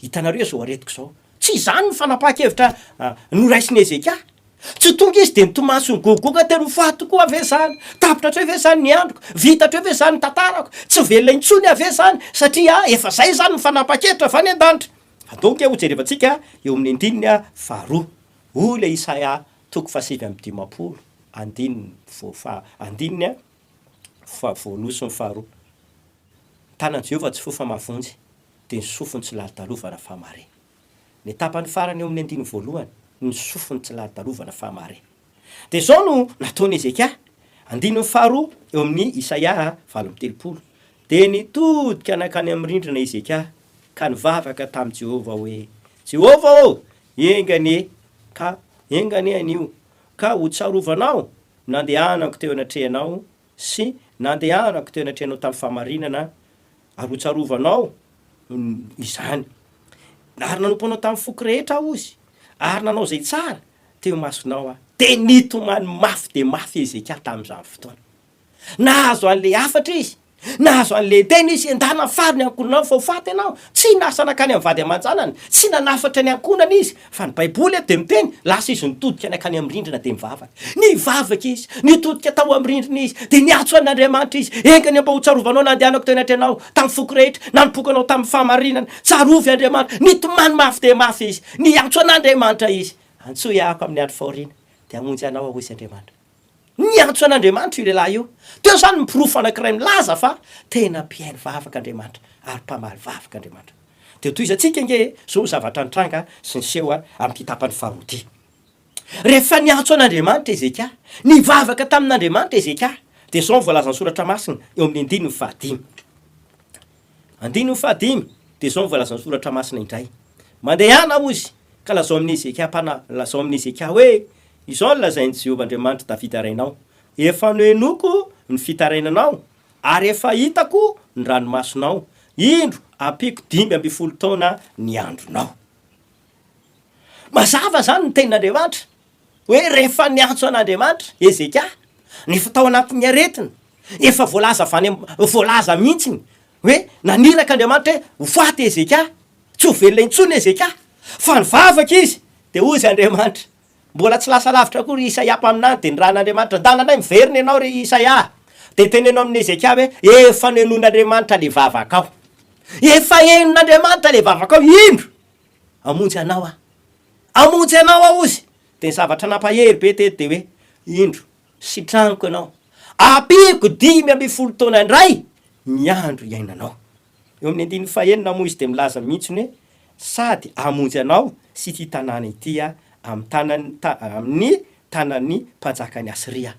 Hitanareo zao aretiko zao, tsy zany ny fanapaha-kevitra noraisiny Ezeka. Tsy tonga izy de nitomaso ny gogogoka tena ho faty tokoa ave zany, tapitra treo ve zany ny androko, vita treo ve zany ny tantarako, tsy velona intsony ave zany satria efa zay zany ny fanapaha-kevitra fa ny an-danitra. Fa donc ho jerevantsika eo amin'ny andininy faharoa, ole Isaia toko fahasivy amby dimapolo, andininy voalohany sy ny faharoa. Tanan' Jehova tsy fofa mavonjy, de ny sofiny tsy lalo-dalovana fahamare. Ny tapany farany eo amin'ny andiny voalohany, ny sofiny tsy lalo-dalovana fahamare. De zao no nataony Ezeka, andininy faharoa eo amin'ny Isaia 7:30. De nitodika nakany amin'ny rindrina Ezeka ka nivavaka tamin'i Jehova hoe Jehova engane ka engane anio ka ho tsarovanao nandehanako teo anatrehanao sy nandehanako teo anatrehanao tamin'ny fahamarinana, ary ho tsarovanao izany. Ary nanompo anao tamin'ny foky rehetra aho izy, ary nanao zay tsara teo masonao de nitomany mafy de mafy Ezeka tamin'izany fotoana. Nahazo an'le afatra izy, nahazo an'le teny izy, endana fary ny ankoninao fa ho faty ianao, tsy nasa nakany amin'ny vady aman-janany, tsy nanafatra ny ankonany izy, fa ny Baiboly de miteny lasa izy nitodika nakany amin'ny rindrina de mivavaka. Nivavaka izy, nitodika tao amin'ny rindrina izy, de niatso an'Andriamanitra izy, engany mba ho tsarovanao nandehanako teo anatrehanao tamin'ny foky rehetra, nanimpokanao tamin'ny fahamarinana, tsarovy Andriamanitra, nitomany mafy de mafy izy, niantso an'Andriamanitra izy. Antsoy ahako amin'ny andro fahoriana de hamonjy anao aho izy Andriamanitra. Niantso an'Andriamanitra io lehilahy io. Teo zany ny pirofo anankiray milaza fa tena mpihaino vavaka Andriamanitra ary mpamaly vavaka Andriamanitra. De toizatsika nge zao zavatra nitranga sy ny seho amin'ny tapany faharoa ty. Rehefa niantso an'Andriamanitra Ezeka, nivavaka tamin'Andriamanitra Ezeka, de zao voalaza ny soratra masina eo amin'ny andininy fahadimy. Andininy fahadimy de zao voalaza ny soratra masina indray. Mandehana ozy ka lazao amin'ny Ezeka lazao amin'ny Ezeka hoe izao lazain'i Jehova Andriamanitra Davida rainao, efa nohenoko ny fitarainanao ary efa hitako ny ranomasonao, indro ampiko 5 taona ny andronao. Mazava zany ny tenin'Andriamanitra hoe rehefa niantso an'Andriamanitra Ezeka, nefa tao anatin'ny aretina, efa voalaza mihitsiny hoe naniraka Andriamanitra hoe ho faty Ezeka, tsy ho velona intsony Ezeka, fa nivavaka izy de ozy Andriamanitra, mbola tsy lasa lavitra koa ry Isaia mpaminany, de ny ran'Andriamanitra dananay miveriny ianao ry Isaia, de tenenao amin'ny Ezeka hoe efa nenon'Andriamanitra le vavakao, efa henon'Andriamanitra le vavakao, indro amonjy anao amonjy anao ozy. De ny zavatra nampahery be teto de hoe indro sitraniko ianao, ampiko 5 taona indray ny andro iainanao. Eo amin'ny andininy fahaenina moa izy de milaza mihitsiny hoe sady amonjy anao sy ty tanàna ity amin'ny tanan'ny mpanjakany Asiria.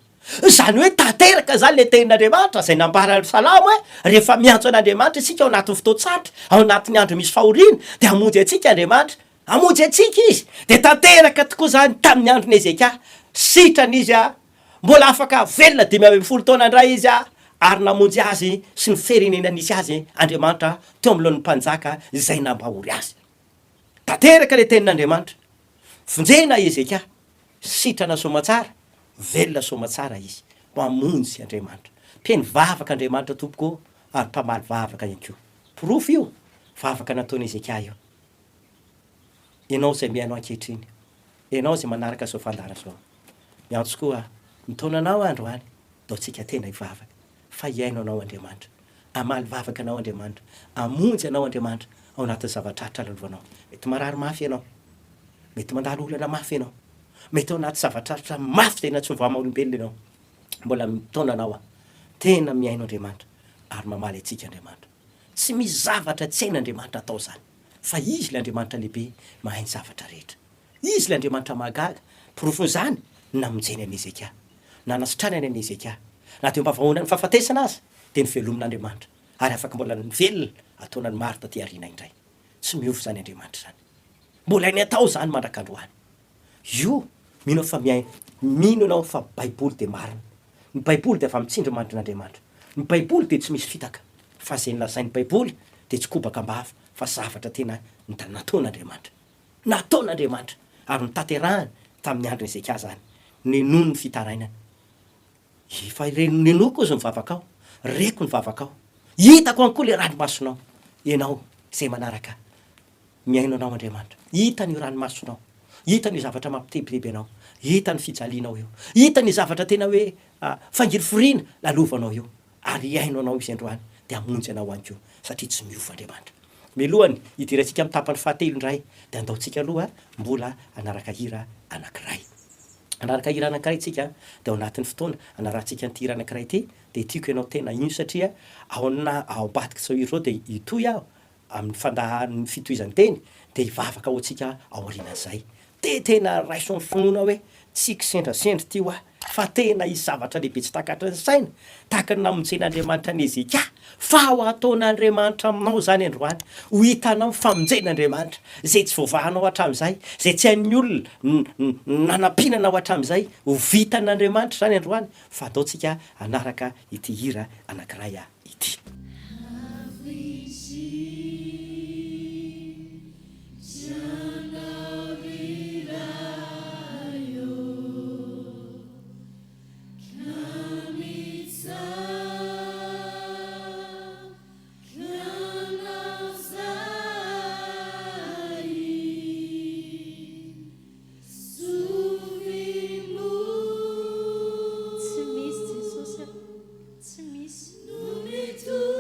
Zany hoe tanteraka zany le tenin'Andriamanitra zay nambara salamo hoe rehefa miantso an'Andriamanitra isika ao anatin'ny fotoan-tsarotra, ao anatin'ny andro misy fahoriana, de amonjy atsika Andriamanitra, amonjy atsika izy. De tanteraka tokoa zany tamin'ny andron'ny Ezeka, sitrany izy mbola afaka velona 5 taona indray izy ary namonjy azy sy ny firenena nisy azy Andriamanitra teo amin'lohan'ny mpanjaka zay nambahory azy. Tanteraka le tenin'Andriamanitra, vonjena Ezeka, sitrana somatsara, velona somatsara izy, mamonjy Andriamanitra, mpeny vavaka Andriamanitra tompoko ary mpamaly vavaka ihany koa. Pirofo io, vavaka nataony Ezeka io. Ianao zay mihaino ankehitriny, ianao zay manaraka zao fandara zao, miantso koa, mitaonanao androany, dao tsika tena hivavaka, fa hiaino anao Andriamanitra, amaly vavaka anao Andriamanitra, amonjy anao Andriamanitra ao anatin'ny zavatratra lalovanao. Mety marary mafy ianao, mety mandalo olana mafy ianao, mety ao anaty zavatratra mafy tena tsy hovahan'olombelona ianao, mbola mitona anao tena miaino Andriamanitra ary mamaly antsika Andriamanitra. Tsy misy zavatra tsy hain'Andriamanitra atao zany, fa izy le Andriamanitra lehibe mahay ny zavatra rehetra. Izy le Andriamanitra mahagaga, porofon'izany namonjeny an'i Ezeka, nanasitrany any Ezeka, na teo am-pavahoana ny fahafatesana azy dia ny velomin'Andriamanitra ary afaka mbola ny velona ataona ny maro taty aoriana indray. Tsy miofo zany Andriamanitra zany, mbola ny atao zany mandrak'androany. Io mino fa mino anao fa Baiboly dia marina, ny Baiboly dia avy mitsindry mandrin'Andriamanitra, ny Baiboly dia tsy misy fitaka, fa zay nolazain'ny Baiboly dia tsy kobaka mbava fa zavatra tena nataon'Andriamanitra, nataon'Andriamanitra ary nitanterahany tamin'ny andron'ny Ezeka zany, nenono ny fitarainany. Fa nenoko izy mivavaka ao, reko ny vavaka ao, hitako any koa le ranomasonao, ianao izay manaraka miaino anao Andriamanitra, hita ny ranomasonao, hita ny zavatra mampitebiteby anao, hita ny fijalianao eo, hita ny zavatra tena hoe fangiriforiana lalovanao eo, ary iaino anao izy androany dia hamonjy anao any koa satria tsy miofo Andriamanitra. Milohany hidirantsika amin'ny tapany fahatelo indray dia andaontsika aloha mbola anaraka hira anankiray. Anaraka hira anankiray tsika dia ao anatin'ny fotoana anarantsika ny hira anankiray ity dia tiako ianao tena ino satria ao ambadika sao izao dia hitoy aho amin'ny fandahan'ny fitohizan'ny teny dia hivavaka ao antsika ao aorianan'izay. Tena raiso ny finoana hoe tsy kisendrasendry ty hoa, fa tena isy zavatra lehibe tsy takatra ny saina, tahaka ny namonjen'Andriamanitra ny Ezeka, fa ho ataon'Andriamanitra aminao zany androany, ho hitanao famonjen'Andriamanitra zay tsy voavahanao hatramin'izay, zay tsy hain'ny olona nanam-pinana ao hatramin'izay, ho vitan'Andriamanitra zany androany. Fa ataontsika anaraka ity hira anankiray ity. Tsy misy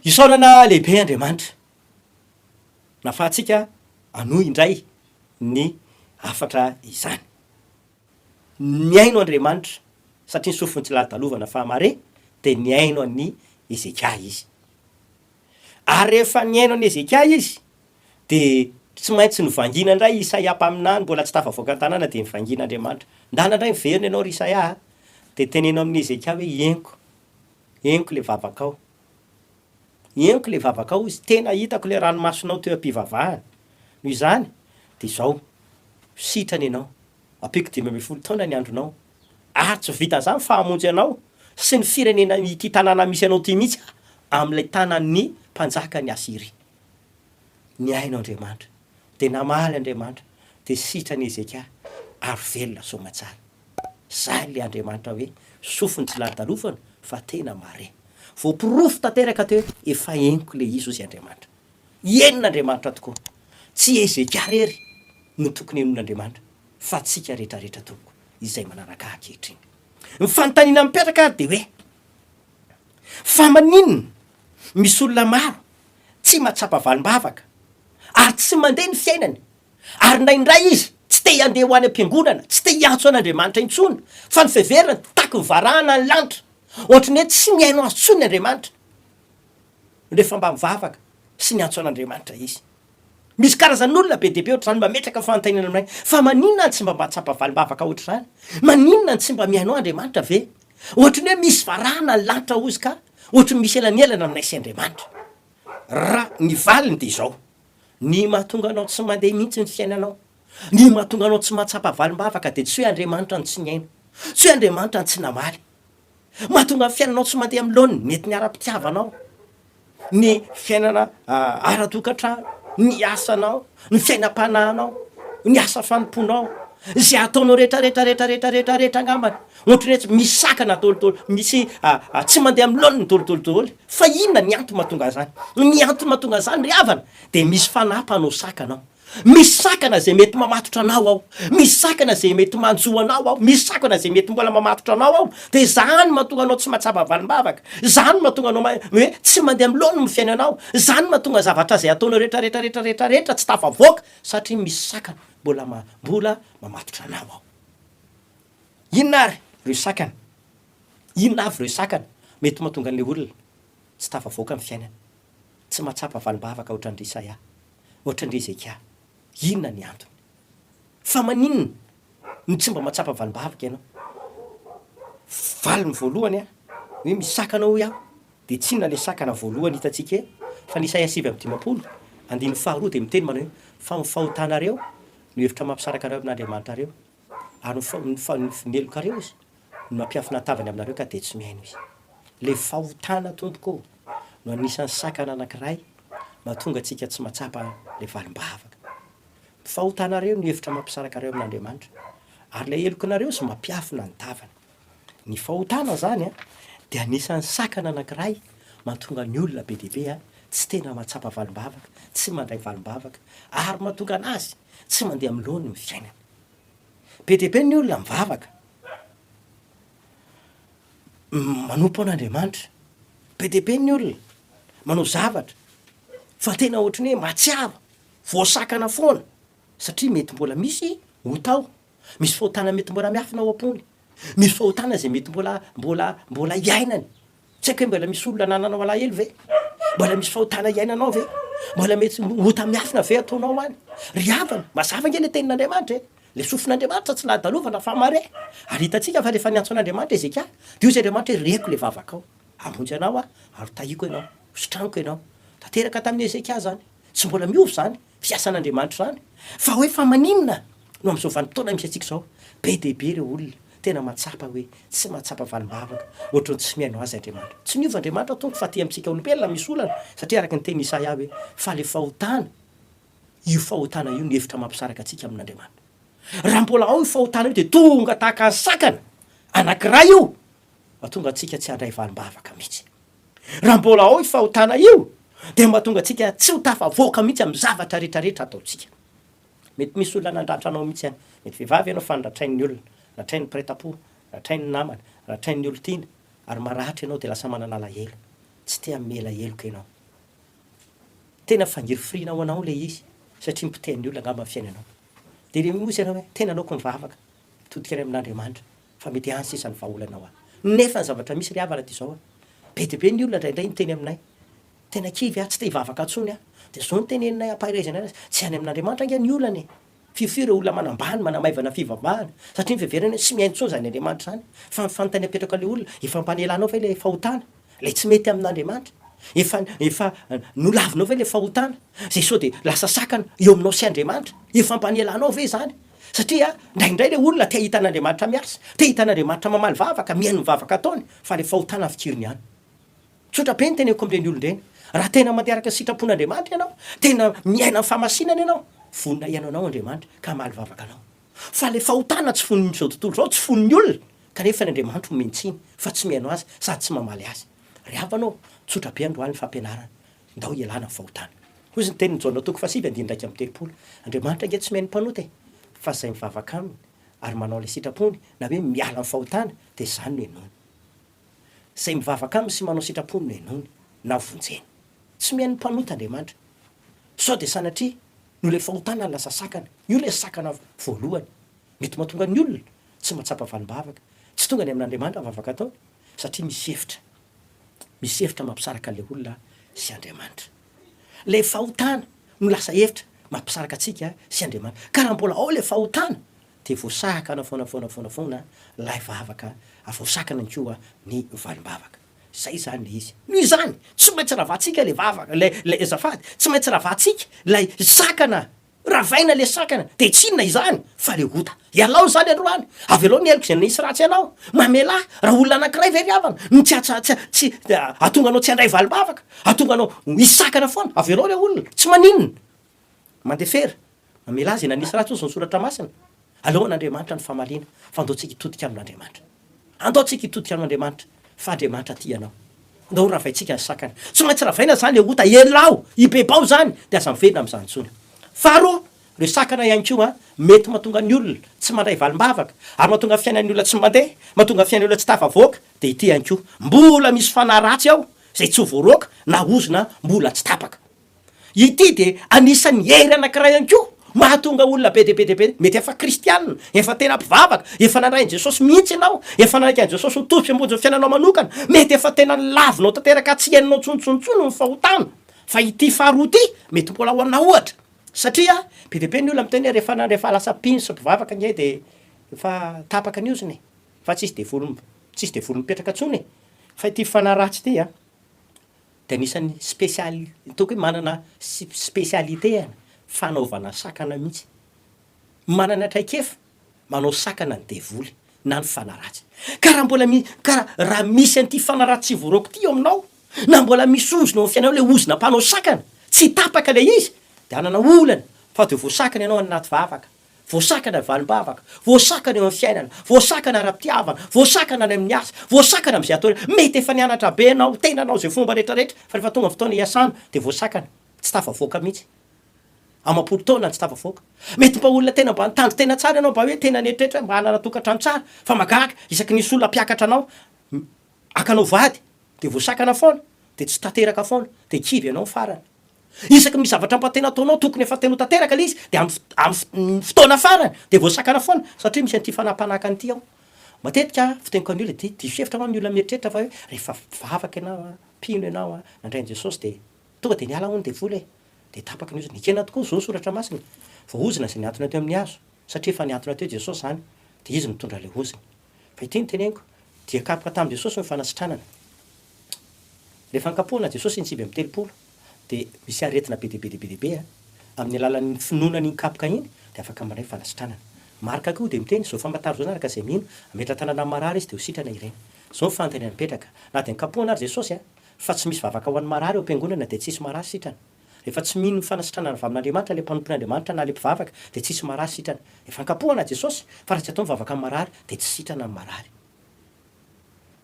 isaonana lehibe Andriamanitra nafahantsika anoy indray ny afatra izany. Niaino Andriamanitra satria ny sofiny tsy lahatalovana fa mare de niaino an'ny Ezekia izy. Ary rehefa niaino an'ny Ezekia izy de tsy maintsy novangina indray Isaia mpaminany mbola tsy tafavoaka an-tanàna de nivangina Andriamanitra. Ndana indray miverina ianao ry Isaia de tenenao amin'ny Ezekia hoe enko le vavakao. Enko le vavakao izy tena hitako le ranomasonao teo am-pivavahana. Noho izany de zao sitrany ianao. Ampiko 12 taona ny andronao. Ary tsy vita zany fahamonjy anao sy ny firenena ity tanàna misy anao ty mihitsy amin'ilay tanan'ny mpanjaka ny Asiry. Niaino Andriamanitra de namaly Andriamanitra de sitrany Ezekia ary velona soamatsara. Zay le Andriamanitra hoe sofiny tsy lahatalovana fa tena mare. Voapirofo tanteraka teo efa eniko le izy ozy Andriamanitra. Enon'Andriamanitra tokoa. Tsy Ezekia rery no tokony enon'Andriamanitra fa tsika rehetrarehetra tompoko izay manaraka ankehitriny. Ny fanontaniana mipetraka de hoe fa maninona misy olona maro tsy mahatsapa valim-bavaka ary tsy mandeha ny fiainany ary indraindray izy tsy te handeha ho any am-piangonana, tsy te hiantso an'Andriamanitra intsony fa ny fiheverana taky ny varahana ny lanitra ohatrany hoe tsy miaino azy tsony Andriamanitra rehefa mba mivavaka sy ny antso an'Andriamanitra izy. Misy karazan'olona be dehibe ohatr'izany mametraka fanontaniana aminay fa maninona ny tsy mba mahatsapa valim-bavaka ohatr'izany? Maninona ny tsy mba miaino Andriamanitra ve? Ohatrany hoe misy varahana ny lanitra ozy ka ohatrany misy elanielana aminay sy Andriamanitra. Raha ny valiny de zao ny mahatonga anao tsy mandeha mihitsy ny fiainanao, ny mahatonga anao tsy mahatsapa valim-bavaka de tsy hoe Andriamanitra ny tsy niaino, tsy hoe Andriamanitra ny tsy namaly. Mahatonga ny fiainanao tsy mandeha amin'ny laoniny, mety ny ara-pitiavanao, ny fiainana ara-tokantrano, ny asanao, ny fiainam-panahinao, ny asa fanomponao, zay ataonao rehetra angambany. Ohatrany hoe misy sakana tolotolo, misy tsy mandeha amin'ny laoniny tolotolo fa inona ny antony mahatonga zany? Ny antony mahatonga zany ry havana de misy fanampanao sakanao. Misy sakana zay mety mamatotra anao ao, misy sakana zay mety manjo anao ao, misy sakana zay mety mbola mamatotra anao ao, de zany mahatonga anao tsy mahatsapa valim-bavaka, zany mahatonga anao hoe tsy mandeha amin'ny laoniny fiainanao, zany mahatonga zavatra zay ataonao rehetra tsy tafavoaka satria misy sakana mbola mamatotra anao ao. Inona ary reo sakana? Inona avy reo sakana mety mahatonga an'le olona tsy tafavoaka amin'ny fiainana, tsy mahatsapa valim-bavaka ohatran'ry Isaia, ohatran'ry Ezekia? Inona ny antony? Fa maninona ny tsy mba mahatsapa valim-bavaka ianao? Valiny voalohany hoe misy sakana ho iaho de tsy inona le sakana voalohany hitantsika fa ny Isaia 7:50 andiny faharoa de miteny manao hoe fa ny fahotanareo no hevitra mampisarakareo amin'Andriamanitra reo ary ny finelokareo izy no mampiafina tavany aminareo ka de tsy miaino izy. Le fahotana tompoko no anisan'ny sakana anankiray mahatonga antsika tsy mahatsapa le valim-bavaka. Fahotanareo no hevitra mampisarakareo amin'Andriamanitra ary le elokanareo sy mampiafina ny tavany. Ny fahotana zany de anisan'ny sakana anankiray mahatonga ny olona be dehibe tsy tena mahatsapa valim-bavaka, tsy mandray valim-bavaka ary mahatonga anazy tsy mandeha amin'ny laoniny ny fiainana. Be dehibe ny olona mivavaka manompo an'Andriamanitra, be dehibe ny olona manao zavatra fa tena ohatrany hoe mahatsiava, voasakana foana satria mety mbola misy ho tao, misy fahotana mety mbola miafina ao am-pony, misy fahotana zay mety mbola iainany. Tsy haiko hoe mbola misy olona nananao alahelo ve? Mbola misy fahotana iainanao ve? Mbola mety hota miafina ve ataonao any? Ry havana, mazava nge le tenin'Andriamanitra le sofin'Andriamanitra tsy lahatalovana fa mare. Ary hitantsika fa rehefa niantso an'Andriamanitra Ezekia, de ozy Andriamanitra hoe reko le vavakao, hamonjy anao ary tahiko ianao, sotraniko ianao. Tanteraka tamin'ny Ezekia zany, tsy mbola miovy zany, fiasan'Andriamanitra zany. Fa hoe fa maninona no amin'izao vanim-potoana misy antsika zao, be dehibe reo olona tena mahatsapa hoe tsy mahatsapa valim-bavaka ohatrany tsy miaino azy Andriamanitra. Tsy niova Andriamanitra tompo fa ty amintsika olombelona misy olana satria araka ny teny Isaia hoe fa le fahotana, io fahotana io ny hevitra mampisaraka antsika amin'Andriamanitra. Raha mbola ao io fahotana io de tonga tahaka ny sakana anankiray io mahatonga antsika tsy handray valim-bavaka mihitsy. Raha mbola ao io fahotana io dia mahatonga antsika tsy ho tafavoaka mihitsy amin'ny zavatra rehetrarehetra ataontsika. Mety misy olona nandratra anao mihitsy any, mety vehivavy ianao fa nandratrain'ny olona, ratrain'ny mpiray-tam-po, ratrain'ny namana, ratrain'ny olon-tiana, ary maratra ianao dia lasa manana alahelo, tsy tea mela heloka ianao. Tena fangirifirina ho anao ilay izy satria mpiten'ny olona angamba amin'ny fiainanao. Dia le mosy ianao hoe tena anaoko mivavaka mitodika any amin'Andriamanitra fa mety any sisa ny vahaolanao any. Nefa ny zavatra misy ry havana ty izao be dia be ny olona indraindray miteny aminay tena kivy tsy te hivavaka antsony dia zao ny teneninay ampahirizana azy tsy any amin'Andriamanitra anga ny olana fifiry olona manambany manamaivana fivavahana satria ny fiheverana tsy mihaino intsony zany Andriamanitra zany fa fanontany apetraka le olona ifampanelanao ve le fahotana le tsy mety amin'Andriamanitra efa nolavinao ve le fahotana zay sao dia lasa sakana eo aminao sy Andriamanitra ifampanelanao ve zany satria ndraindray le olona te hitan'Andriamanitra miasa te hitan'Andriamanitra mamaly vavaka mihaino mivavaka ataony fa le fahotana fikiriny ihany. Tsotra be ny teneko amin'ireny olon-dreny raha tena manteraka sitrapon'Andriamanitra ianao tena miaina amin'ny famasinana ianao vonina ianao Andriamanitra ka maly vavaka anao fa le fahotana tsy foniny izao tontolo zao tsy foniny olona kanefa ny Andriamanitra homentsiny fa tsy mihaino azy sady tsy mamaly azy. Ry havanao tsotra be androany fampianarana ndao ialana ny fahotana hozy ny teniny Jaona toko fasivy andiny ndraiky amin'ny telopolo. Andriamanitra nge tsy mihaino mpanoty fa zay mivavaka aminy ary manao le sitrapony na hoe miala amin'ny fahotana dia zany no henony. Zay mivavaka aminy sy manao sitrapony no henony na vonjeny tsy mihaino mpanota Andriamanitra sao dia sanatria no le fahotana ny lasa sakana io le sakana voalohany mety mahatonga ny olona tsy mahatsapa valim-bavaka tsy tonga ny amin'Andriamanitra mivavaka ataony satria misy hevitra mampisaraka le olona sy Andriamanitra. Le fahotana no lasa hevitra mampisaraka atsika sy Andriamanitra ka raha mbola ao le fahotana dia voasakana foana lay vavaka voasakana koa ny valim-bavaka. Zay zany le izy noho izany tsy maintsy ravatsika le vavaka le azafady tsy maintsy ravatsika lay sakana ravaina le sakana dia tsinona izany fa le ota ialao zany androany avy aloha ny eloko zay nisy ratsy ianao mamela raha olona anankiray very havana no tsy atonga anao tsy handray valim-bavaka atonga anao isakana foana avy aloha le olona tsy maninona mandefera mamela azy na nisy ratsy ozy ny soratra masina alohan'Andriamanitra ny famaliana fa andaotsika hitodika amin'Andriamanitra andaotsika hitodika amin'Andriamanitra fa Andriamanitra ty ianao ndao ravaitsika ny sakana tsy maintsy ravaina zany le ota elao ibebao zany dia aza miverina amin'izany tsony. Faharoa le sakana ihany koa mety mahatonga ny olona tsy mandray valim-bavaka ary mahatonga fiainan'ny olona tsy mandeha mahatonga fiainan'ny olona tsy tafavoaka dia ity ihany koa mbola misy fanahy ratsy ao zay tsy ho voaroaka na ozona mbola tsy tapaka. Ity dia anisan'ny hery anankiray ihany koa mahatonga olona be be mety efa kristianina efa tena mpivavaka efa nandrain'i Jesosy mihitsy ianao efa nanaiky an'i Jesosy nitompy ambonjy ny fiainanao manokana mety efa tena lavinao tanteraka tsy hainao tsontsontsony ny fahotana fa ity faharoa ity mety mbola ho anao ohatra satria be dia be ny olona miteny rehefa lasa piny sy mpivavaka nge dia efa tapaka ny oziny fa tsisy de volo mipetraka tsony fa ity fanahy ratsy ity dia anisan'ny toko hoe manana spécialité fanaovana sakana mihitsy manana traikefa manao sakana ny devoly na ny fanaratsy ka raha mbola raha misy an'ity fanaratsy sy voaroko ty eo aminao na mbola misy ozona fiainao le ozona mpanao sakana tsy tapaka le izy dia anana olana fa dia voasakana ianao anaty vavaka voasakana valim-bavaka voasakana eo amin'ny fiainana voasakana ara-pitiavana voasakana any amin'ny asa voasakana amin'izay atao mety efa nianatra be anao tenanao zay fomba rehetrarehetra fa rehefa tonga fotoana hiasana dia voasakana tsy tafavoaka mihitsy amapolo taona tsy tafavoaka mety mba olona tena mba nitanjo tena tsara ianao mba hoe tena neritretra mba hanana tokantrano tsara fa magaka isaky nisy olona mpiakatra anao akanao vady dia voasakana foana dia tsy tanteraka foana dia kivy ianao farana isaky misy zavatra mpatena ataonao tokony efa teno tanteraka le izy dia amin'ny fotoana farany dia voasakana foana satria misy an'ity fanampanaka an'ity ao matetika fiteniko an'olona ty disefitra ao ny olona mieritreritra fa hoe rehefa vavaka ianao pino ianao nandrain'i Jesosy dia tonga dia niala hony devoly dia tapaka ny ozona nikena tokoa zao soratra masina voaozona zay niantona teo amin'ny hazo satria efa niantona teo Jesosy zany dia izy mitondra le ozona fa ity ny teneniko dia kapoka tamin'i Jesosy ny fanasitranana rehefa nikapohana Jesosy ny 7:30 dia misy aretina be deaibe amin'ny alalan'ny finoana ny kapoka iny dia afaka mandray fanasitranana marika koa dia miteny zao famataro zao naraka zay mino ametra tanana marary izy dia ho sitrana ireny zao ny fanontaniana mipetraka na dia nikapohana ary Jesosy fa tsy misy vavaka ho an'ny marary eo am-piangonana dia tsisy marary sitrana rehefa tsy mino ny fanasitranana avy amin'Andriamanitra le mpanompon'Andriamanitra na le mpivavaka dia tsisy marary sitrana efa nikapohana Jesosy fa raha tsy atao mivavaka amin'ny marary dia tsy sitrana amin'ny marary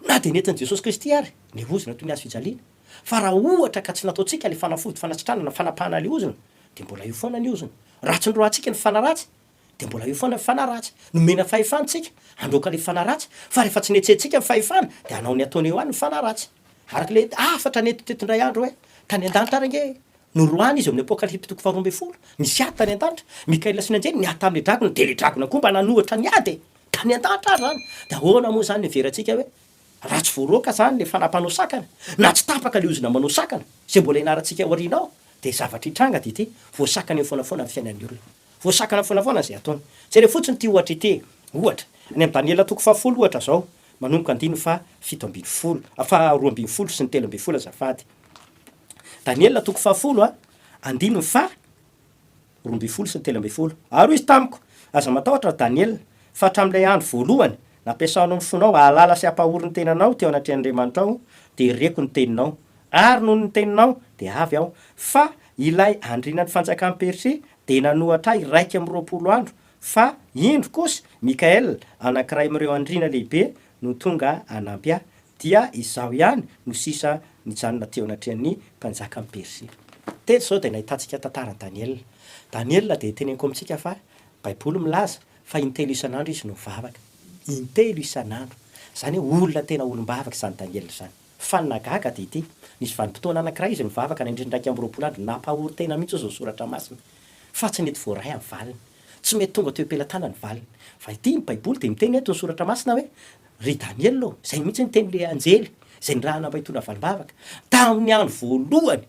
na dia nentin'i Jesosy Kristy ary ny ozona toy ny azo fijaliana fa raha ohatra ka tsy nataontsika le fanafody fanasitrana fanapahana le ozona de mbola io foana ny ozona ratsy ny roantsika ny fanaratsy de mbola io foana ny fanaratsy nomena fahefantsika androka le fanaratsy fa rehefa tsy netsentsika ny fahefana de anao ny ataony eo any ny fanaratsy araka le afatra neto tetondray andro hoe tany an-danitra range noroany izy amin'ny apokalypty 12 nisy ady tany an-danitra Mikaela sy ny anjely niady tamin'le dragona de le dragona koa mba nanohatra niady tany an-danitra ary zany de ahoana moa zany neveratsika hoe ratsy voaroaka zany le fanampanao sakana na tsy tapaka le ozona manao sakana zay mbola inaratsika aorianao de zavatra itranga de ity voasakana eo foanafoana ny fiainan'ny olona voasakana foanafoana zay ataony zay le fotsiny ty ohatra ity ohatra any amin'ny Daniela 10 ohatra zao manomboka 17 fa 12 sy ny 13 azafady Daniela 10 andino fa 12 sy ny 13 ary izy tamiko aza matahotra Daniela fa hatramin'ilay andro voalohany nampiasanao ny fonao ahalala sy hampahory ny tenanao teo anatr'Andriamanitra ao de reko ny teninao ary noho ny teninao de avy aho fa ilay andrinan'ny fanjakan'ny Persia de nanohatra ahy 120 andro fa indro kosa Mikaela anankiray amin'ireo andrina lehibe no tonga anampy ahy dia izaho ihany no sisa nijanona teo anatrany mpanjakan'ny Persia teny zao de nahitantsika tantara Daniela Daniela de teneniko amintsika fa Baiboly milaza fa intelo isan'andro izy no mivavaka intelo isan'andro zany hoe olona tena olombavaka zany Daniela zany fa nagaga de ity nisy vanimpotoana anankiray izy mivavaka na indrindraiky amby 20 andro nampahory tena mihitsy zao soratra masina fa tsy mety voaray amin'ny valiny tsy mety tonga teo am-pelatana ny valiny fa ity ny Baiboly de miteny eto ny soratra masina hoe ry Daniela zay mihitsy ny teny le anjely zay ny raha nampaitona valibavaka tamin'ny andro voalohany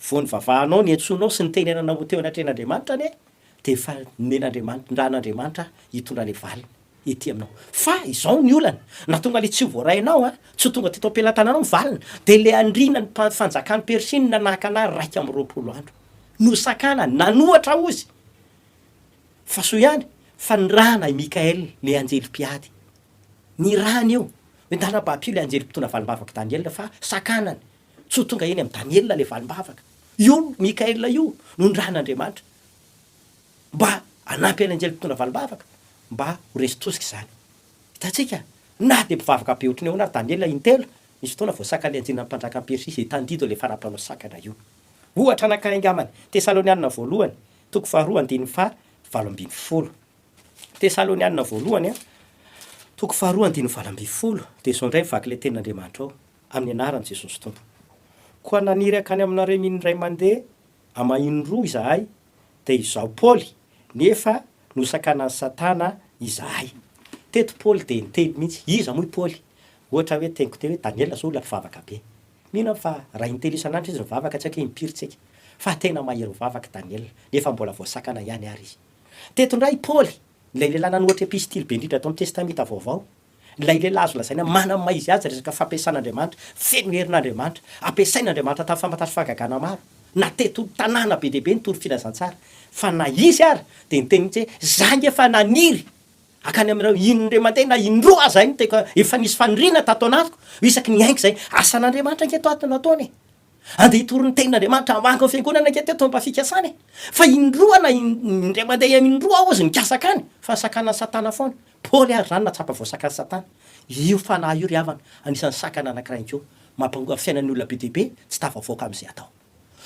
vao nivavahanao ny entsonao sy ny tenenanao teo anatren'Andriamanitra ane de fa nen'Andriamanitra ndran'Andriamanitra hitondra le valiny ety aminao fa izao ny olana na tonga le tsy voarainao tsy tonga teto am-pelatananao ny valiny de le andrina ny fanjakan'ny Persia nanahaka anahy 120 andro no sakana nanohatra ozy fa so ihany fa ny rana i Mikaela le anjely mpiady ny rana io ndana-bapio le anjely mpitona valimbavaka Daniela fa sakanany tsy tonga eny amin'ny Daniela le valimbavaka io Mikaela io no ny ran'Andriamanitra mba anampy anjely mpitona valimbavaka mba ho resy tosika zany hitatsika na de mpivavaka be otriny eo na Daniela intelo nisy fotoana voasaka le anjely mpanjakan'ny Persia zay tandido le fanampanao sakana io ohatra anankiray ngamany Tesalonianina voalohany 2:7 Tesalonianina voalohany 2:7 de zao ndray vaky le tenin'Andriamanitra ao amin'ny anaran'i Jesosy Tompo koa naniry akany aminareo minindray mandeha amahinoroa izahay de izao Paoly nefa nosakana ny Satana izahay teto Paoly de niteny mihitsy iza moa i Paoly ohatra hoe teniko teo hoe Daniela zao olona mpivavaka be mino fa raha intelo isan'andro izy mivavaka tsy hoe impiritsika fa tena mahery mivavaka Daniela nefa mbola voasakana ihany ary izy teto ndray Paoly ilay lehilahy nanohatra epistily be indrindra atao amin'ny testamenta vaovao ilay lehilahy azo lazaina manana maizy azy resaka fampiasan'Andriamanitra feno herin'Andriamanitra ampiasain'Andriamanitra tamin'ny famantarana fahagagana maro na teto tanàna be dehibe nitory filazantsara fa na izy ary de niteny mihitsy hoe zangy efa naniry akany amin'ireo inondre mandeha na indroa zay ny teko efa nisy fanirina tato anatiko isaky ny aingy zay asan'Andriamanitra anketo atony ataony ande hitory ny tenin'Andriamanitra amanka fiangonana anketo eto ampafikasany fa indroa na indray mandeha indroa ozy nikasaka any fa sakana Satana foana Paoly ary zany natsapa voasakana Satana io fanahy io ry havana anisan'ny sakana anankiray keo mampangoa fiainan'ny olona be dehibe tsy tafavoaka am'izay atao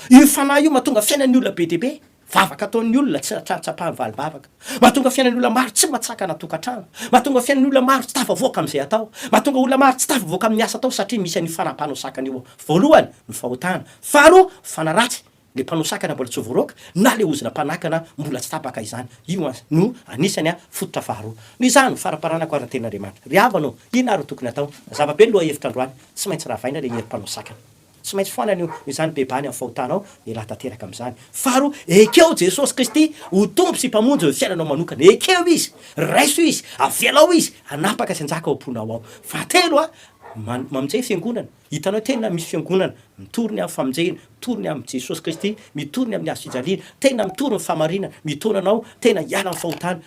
io fanahy io mahatonga fiainan'ny olona be dehibe vavaka ataon'ny olona tsy tsapahany valibavaka mahatonga fiainan'ny olona maro tsy matsaka natokantrano mahatonga fiainan'ny olona maro tsy tafavoaka am'izay atao mahatonga olona maro tsy tafavoaka amin'ny asa atao satria misy an'io fanampanao sakana io voalohany ny fahotana faharoa fanaratsy le mpanao sakana mbola tsy voaroaka na le ozina mpanakana mbola tsy tapaka izany io no anisany fototra faharoa no izany faraparanako ary tenin'Andriamanitra ry havanao ina ary tokony atao zavabe loha hevitra androany tsy maintsy ravaina le herim-panao sakana tsy maintsy foanany io izany bebany amin'ny fahotanao de laha tanteraka am'izany faharoa ekeo Jesosy Kristy ho tompo sy mpamonjy fiainanao manokana ekeo izy raiso izy avelao izy anapaka sy anjaka omponao ao fahatelo mamonjey fiangonana hitanao tena misy fiangonana mitorony amin'ny famonjena mitorony amin'ny Jesosy Kristy mitorony amin'ny hazo fijaliana tena mitorony famarinana mitonanao tena hiala amin'ny fahotana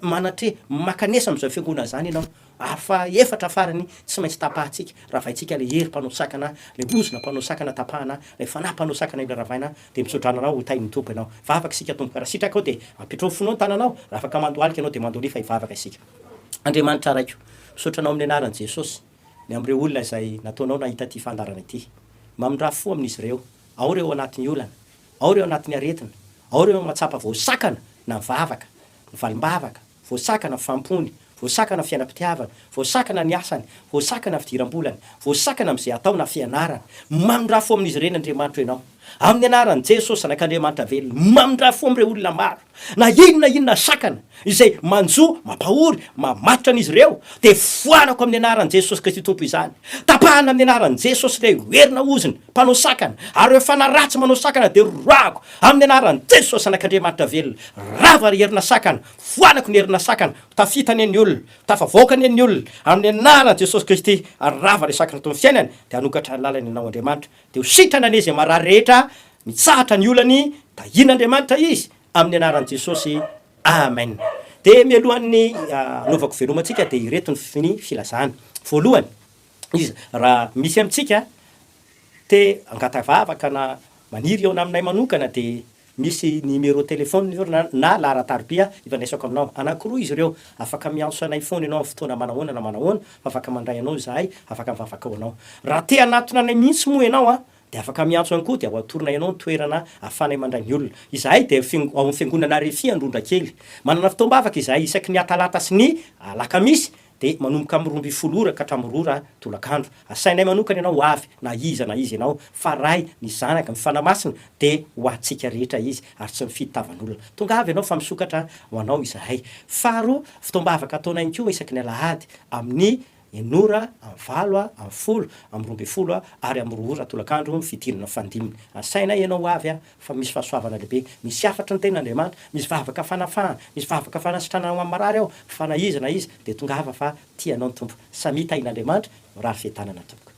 manatre makanesa am'izao fiangonana zany ianao afa efatra farany tsy maintsy tapahantsika ravaintsika le hery mpanao sakana le ozona mpanao sakana tapahana le fanahy mpanao sakana ila ravaina de misodrananao ho tain'ny tompo ianao vavaka isika tompoka raha sitraka ao de apetrao fonao ny tananao raha afaka mandoalika ianao de mandolifa hivavaka isika Andriamanitra raiko misotranao amin'ny anaran'i Jesosy ny am'ireo olona izay nataonao nahita ty fandarana ity mamindra fo amin'izy ireo, ao reo anatin'ny olana, ao reo anatin'ny aretina, ao reo matsapa voasakana na mivavaka, ny valimbavaka, voasakana fampony, voasakana fiainam-pitiavana, voasakana ny asany, voasakana fidiram-bolany, voasakana amin'izay atao na fianarana. Mamindra fo amin'izy ireny Andriamanitra ianao. Amin'ny anaran'i Jesosy anak'Andriamanitra velona, mamindra fo amin'ireo olona maro, na inona sakana izay manjo, mampahory, mamatotra an'izy ireo, dia foanako amin'ny anaran'i Jesosy Kristy Tompo izany. Tapahana amin'ny anaran'i Jesosy ilay herina oziny mpanao sakana, ary ireo fanaratsy manao sakana dia roako amin'ny anaran'i Jesosy anak'Andriamanitra velona. Rava herina sakana, foanako ny herina sakana, tafitany ny olona, tafavoakany ny olona amin'ny anaran'i Jesosy Kristy, ary rava sakana toy ny fiainany, dia hanokatra ny lalany ianao Andriamanitra, dia ho sitrana an'izy marary rehetra, mitsahatra ny olany, da Andriamanitra izy amin'ny anaran'i Jesosy. Amen. Dia mialohan'ny anaovako velomantsika dia ireto ny filazana. Voalohany, izy raha misy amintsika te angatavavaka na maniry eo aminay manokana dia misy numéro téléphone na laharan-tarobia ifandraisako aminao. Anankiroa izy ireo, afaka miantso anay foana ianao fotoana manahoana na manahoana, afaka mandray anao zahay, afaka mivavaka ao anao. Raha te hanatona anay mihitsy moa ianao dia afaka miantso any koa dia ho atorina ianao ny toerana ahafanay mandray ny olona. Izahay dia ao amin'ny fiangonana Refia Androndrakely. Manana fotoam-bavaka izahay isaky ny Atalata sy ny Alakamisy, dia manomboka amin'ny 12 ora ka hatramin'ny 2 ora tolakandro. Asainay manokana ianao avy na izy ianao, fa ray ny zanaka ny fanamasina dia ho antsika rehetra izy ary tsy mifidy tavan'olona. Tonga avy ianao fa misokatra ho anao izahay. Faharoa, fotoam-bavaka ataonay koa isaky ny Alahady amin'ny 9 ora, 10, 12 ary amin'ny 2 ora tolakandro fidirana fandimina. Asainay ianao avy fa misy fahasoavana lehibe, misy afatra ny tenan'Andriamanitra, misy vavaka fanafahana, misy vavaka fanasitrana amin'ny marary ao, fa na izy dia tonga ava fa tianao ny tompo. Samita ain'Andriamanitra, raha fitanana tompoko.